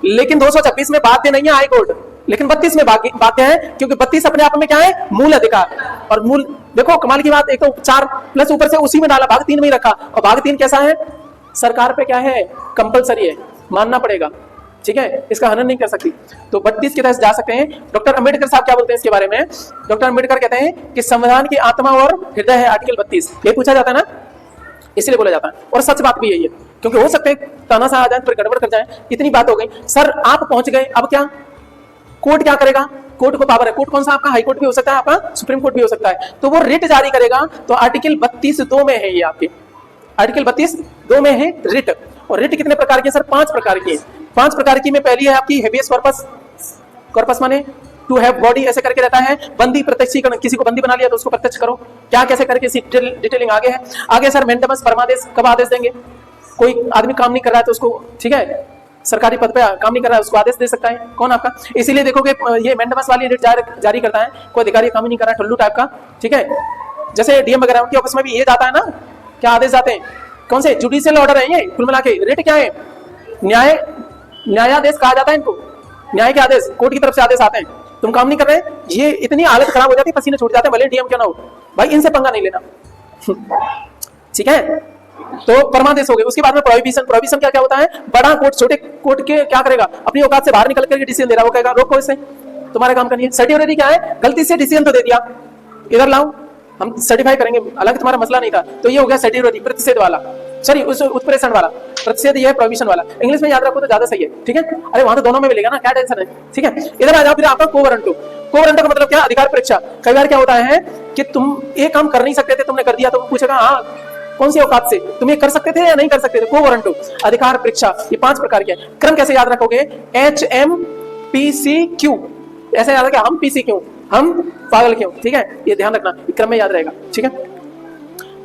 लेकिन 226 में बाध्य नहीं है हाई कोर्ट, लेकिन 32 में बाध्य है, क्योंकि 32 अपने आप में क्या है मूल अधिकार। और मूल देखो कमाल की बात, एक तो 4 प्लस ऊपर से उसी में डाला, भाग 3 में ही रखा। और भाग 3 कैसा है, सरकार पे क्या है कंपलसरी है, मानना पड़ेगा, ठीक है, इसका हनन नहीं कर सकती। तो 32 के तहत जा सकते हैं। डॉक्टर अंबेडकर साहब क्या बोलते हैं इसके बारे में। डॉक्टर अंबेडकर कहते हैं कि संविधान की आत्मा और हृदय है आर्टिकल 32, ये पूछा जाता है ना, इसलिए बोला जाता है। और सच बात भी यही है, क्योंकि हो सकता है तानाशाह आ जाए फिर गड़बड़ कर जाए। इतनी बात हो गई सर, आप पहुंच गए, अब क्या कोर्ट क्या करेगा, कोर्ट को पावर है। कोर्ट कौन सा आपका हाई कोर्ट भी हो सकता है, आपका सुप्रीम कोर्ट भी हो सकता है। तो वो रिट जारी करेगा, तो आर्टिकल 32(2) में है, ये आपके आर्टिकल 32(2) में है रिट। और रिट कितने प्रकार की सर, 5 प्रकार की है। 5 प्रकार की में पहली है आपकी हेबियस कॉर्पस, कॉर्पस माने टू हैव बॉडी, ऐसे करके रहता है। बंदी प्रत्यक्षीकरण, किसी को बंदी बना लिया तो उसको प्रत्यक्ष करो, क्या कैसे करके डिटेलिंग आगे है। आगे सर मेंटेनेंस परमादेश, कब आदेश देंगे, कोई आदमी काम नहीं कर रहा है तो उसको, ठीक है सरकारी पद पे काम नहीं कर रहा है उसको आदेश दे सकता है, कौन आपका। इसीलिए देखोगे ये मेंटेनेंस वाली रिट जारी करता है कोई अधिकारी काम ही नहीं कर रहा है, ठुल्लू टाइप का, ठीक है। जैसे डीएम वगैरह उनके ऑफिस में भी ये जाता है ना, क्या आदेश जाते हैं, कौन से जुडिशियल ऑर्डर है ये, कुल मिला के रिट क्या है, न्यायादेश कहा जाता है इनको, न्याय के आदेश, कोर्ट की तरफ से आदेश आते हैं, तुम काम नहीं कर रहे, ये इतनी हालत खराब हो जाती है, पसीने छूट जाते हैं, भले डीएम क्यों ना हो, भाई इनसे पंगा नहीं लेना, ठीक है। तो परमादेश हो गए। उसके बाद में प्रोहिबिशन, प्रोहिबिशन क्या क्या होता है, बड़ा कोर्ट छोटे कोर्ट के क्या करेगा, अपनी औकात से बाहर निकल करके डिसीजन दे रहा, वो कहेगा रोको इसे, तुम्हारे काम का नहीं है। सर्टिफिकेट क्या है, गलती से डिसीजन तो दे दिया, इधर लाओ हम सर्टिफाई करेंगे, हालांकि तुम्हारा मसला नहीं था, तो ये हो गया सर्टिफिकेट, प्रतिषेध वाला, सॉरी उस उत्प्रेषण वाला, प्रतिषेध ये है प्रोहिबिशन वाला। इंग्लिश में याद रखो तो ज्यादा सही है, ठीक है। अरे वहां तो दोनों में मिलेगा ना, क्या टेंशन है, ठीक है। इधर आ जाओ फिर आपका कोवरंटो। कोवरंटो का मतलब क्या, अधिकार परीक्षा। कई बार क्या होता है कि तुम एक काम कर नहीं सकते थे, तुमने कर दिया, तो वो पूछेगा हाँ कौन सी औकात से तुम ये कर सकते थे या नहीं कर सकते थे, कोवरंटो अधिकार परीक्षा। ये 5 प्रकार के। क्रम कैसे याद रखोगे, HMPCQ, ऐसे याद रखें, हम पीसी क्यों, हम पागल क्यों, ठीक है, ये ध्यान रखना, क्रम में याद रहेगा, ठीक है।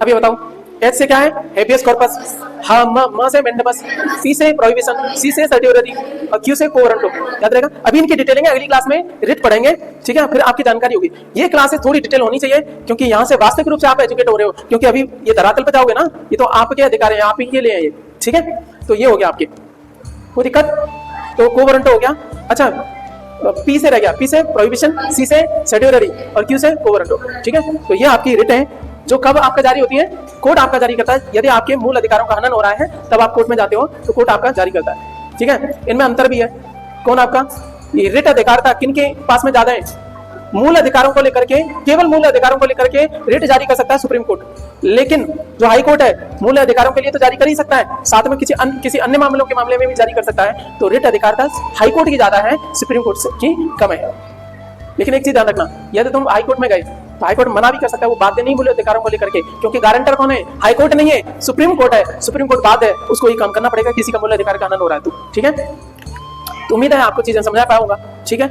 अब ये बताओ एच से क्या है, हेबियस कॉर्पस, हाँ म से मेंडेबस, सी से प्रोहिबिशन, सी से सर्टियोररी और क्यू से को वारंटो। याद रहेगा। अभी इनकी डिटेलिंग अगली क्लास में रिट पढ़ेंगे, ठीक है, फिर आपकी जानकारी होगी। ये क्लासेस थोड़ी डिटेल होनी चाहिए क्योंकि यहाँ से वास्तविक रूप से आप एजुकेट हो रहे हो, क्योंकि अभी ये धरातल पे जाओगे ना, ये तो आपके अधिकार है, आप ही के लिए है ये, ठीक है। तो ये हो गया आपके, कोई दिक्कत। तो को वारंटो हो गया। अच्छा, पी से रह गया, पी से प्रोहिबिशन, सी से सर्टियोररी और क्यू से को वारंटो, ठीक है। तो ये आपकी रिट है जो कब आपका जारी होती है, कोर्ट आपका जारी करता है। यदि आपके मूल अधिकारों का हनन हो रहा है तब आप कोर्ट में जाते हो तो कोर्ट आपका जारी करता है, ठीक है। इनमें अंतर भी है। कौन आपका ये रिट अधिकार था किन के पास में ज्यादा है, मूल अधिकारों को लेकर के, केवल मूल अधिकारों को लेकर के रिट जारी कर सकता है सुप्रीम कोर्ट, लेकिन जो हाई कोर्ट है मूल अधिकारों के लिए तो जारी कर ही सकता है, साथ में किसी अन्य मामलों के मामले में भी जारी कर सकता है। तो रिट अधिकार था हाई कोर्ट की ज्यादा है, सुप्रीम कोर्ट की कम है। लेकिन एक चीज ध्यान रखना, यदि तुम हाई कोर्ट में गए तो हाई कोर्ट मना भी कर सकता है, वो बाध्य नहीं मूल अधिकारों को लेकर के, क्योंकि गारंटर कौन है, हाई कोर्ट नहीं है, सुप्रीम कोर्ट है। सुप्रीम कोर्ट बात है, उसको ही काम करना पड़ेगा किसी का मूल अधिकार का हनन हो रहा है तो, ठीक है। तो उम्मीद है आपको चीजें समझा पाया होगा, ठीक है।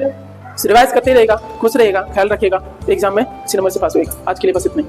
रिवाइज करते रहेगा, खुश रहेगा, ख्याल रखिएगा, एग्जाम में अच्छे नंबर से पास होएगा। आज के लिए बस इतना ही।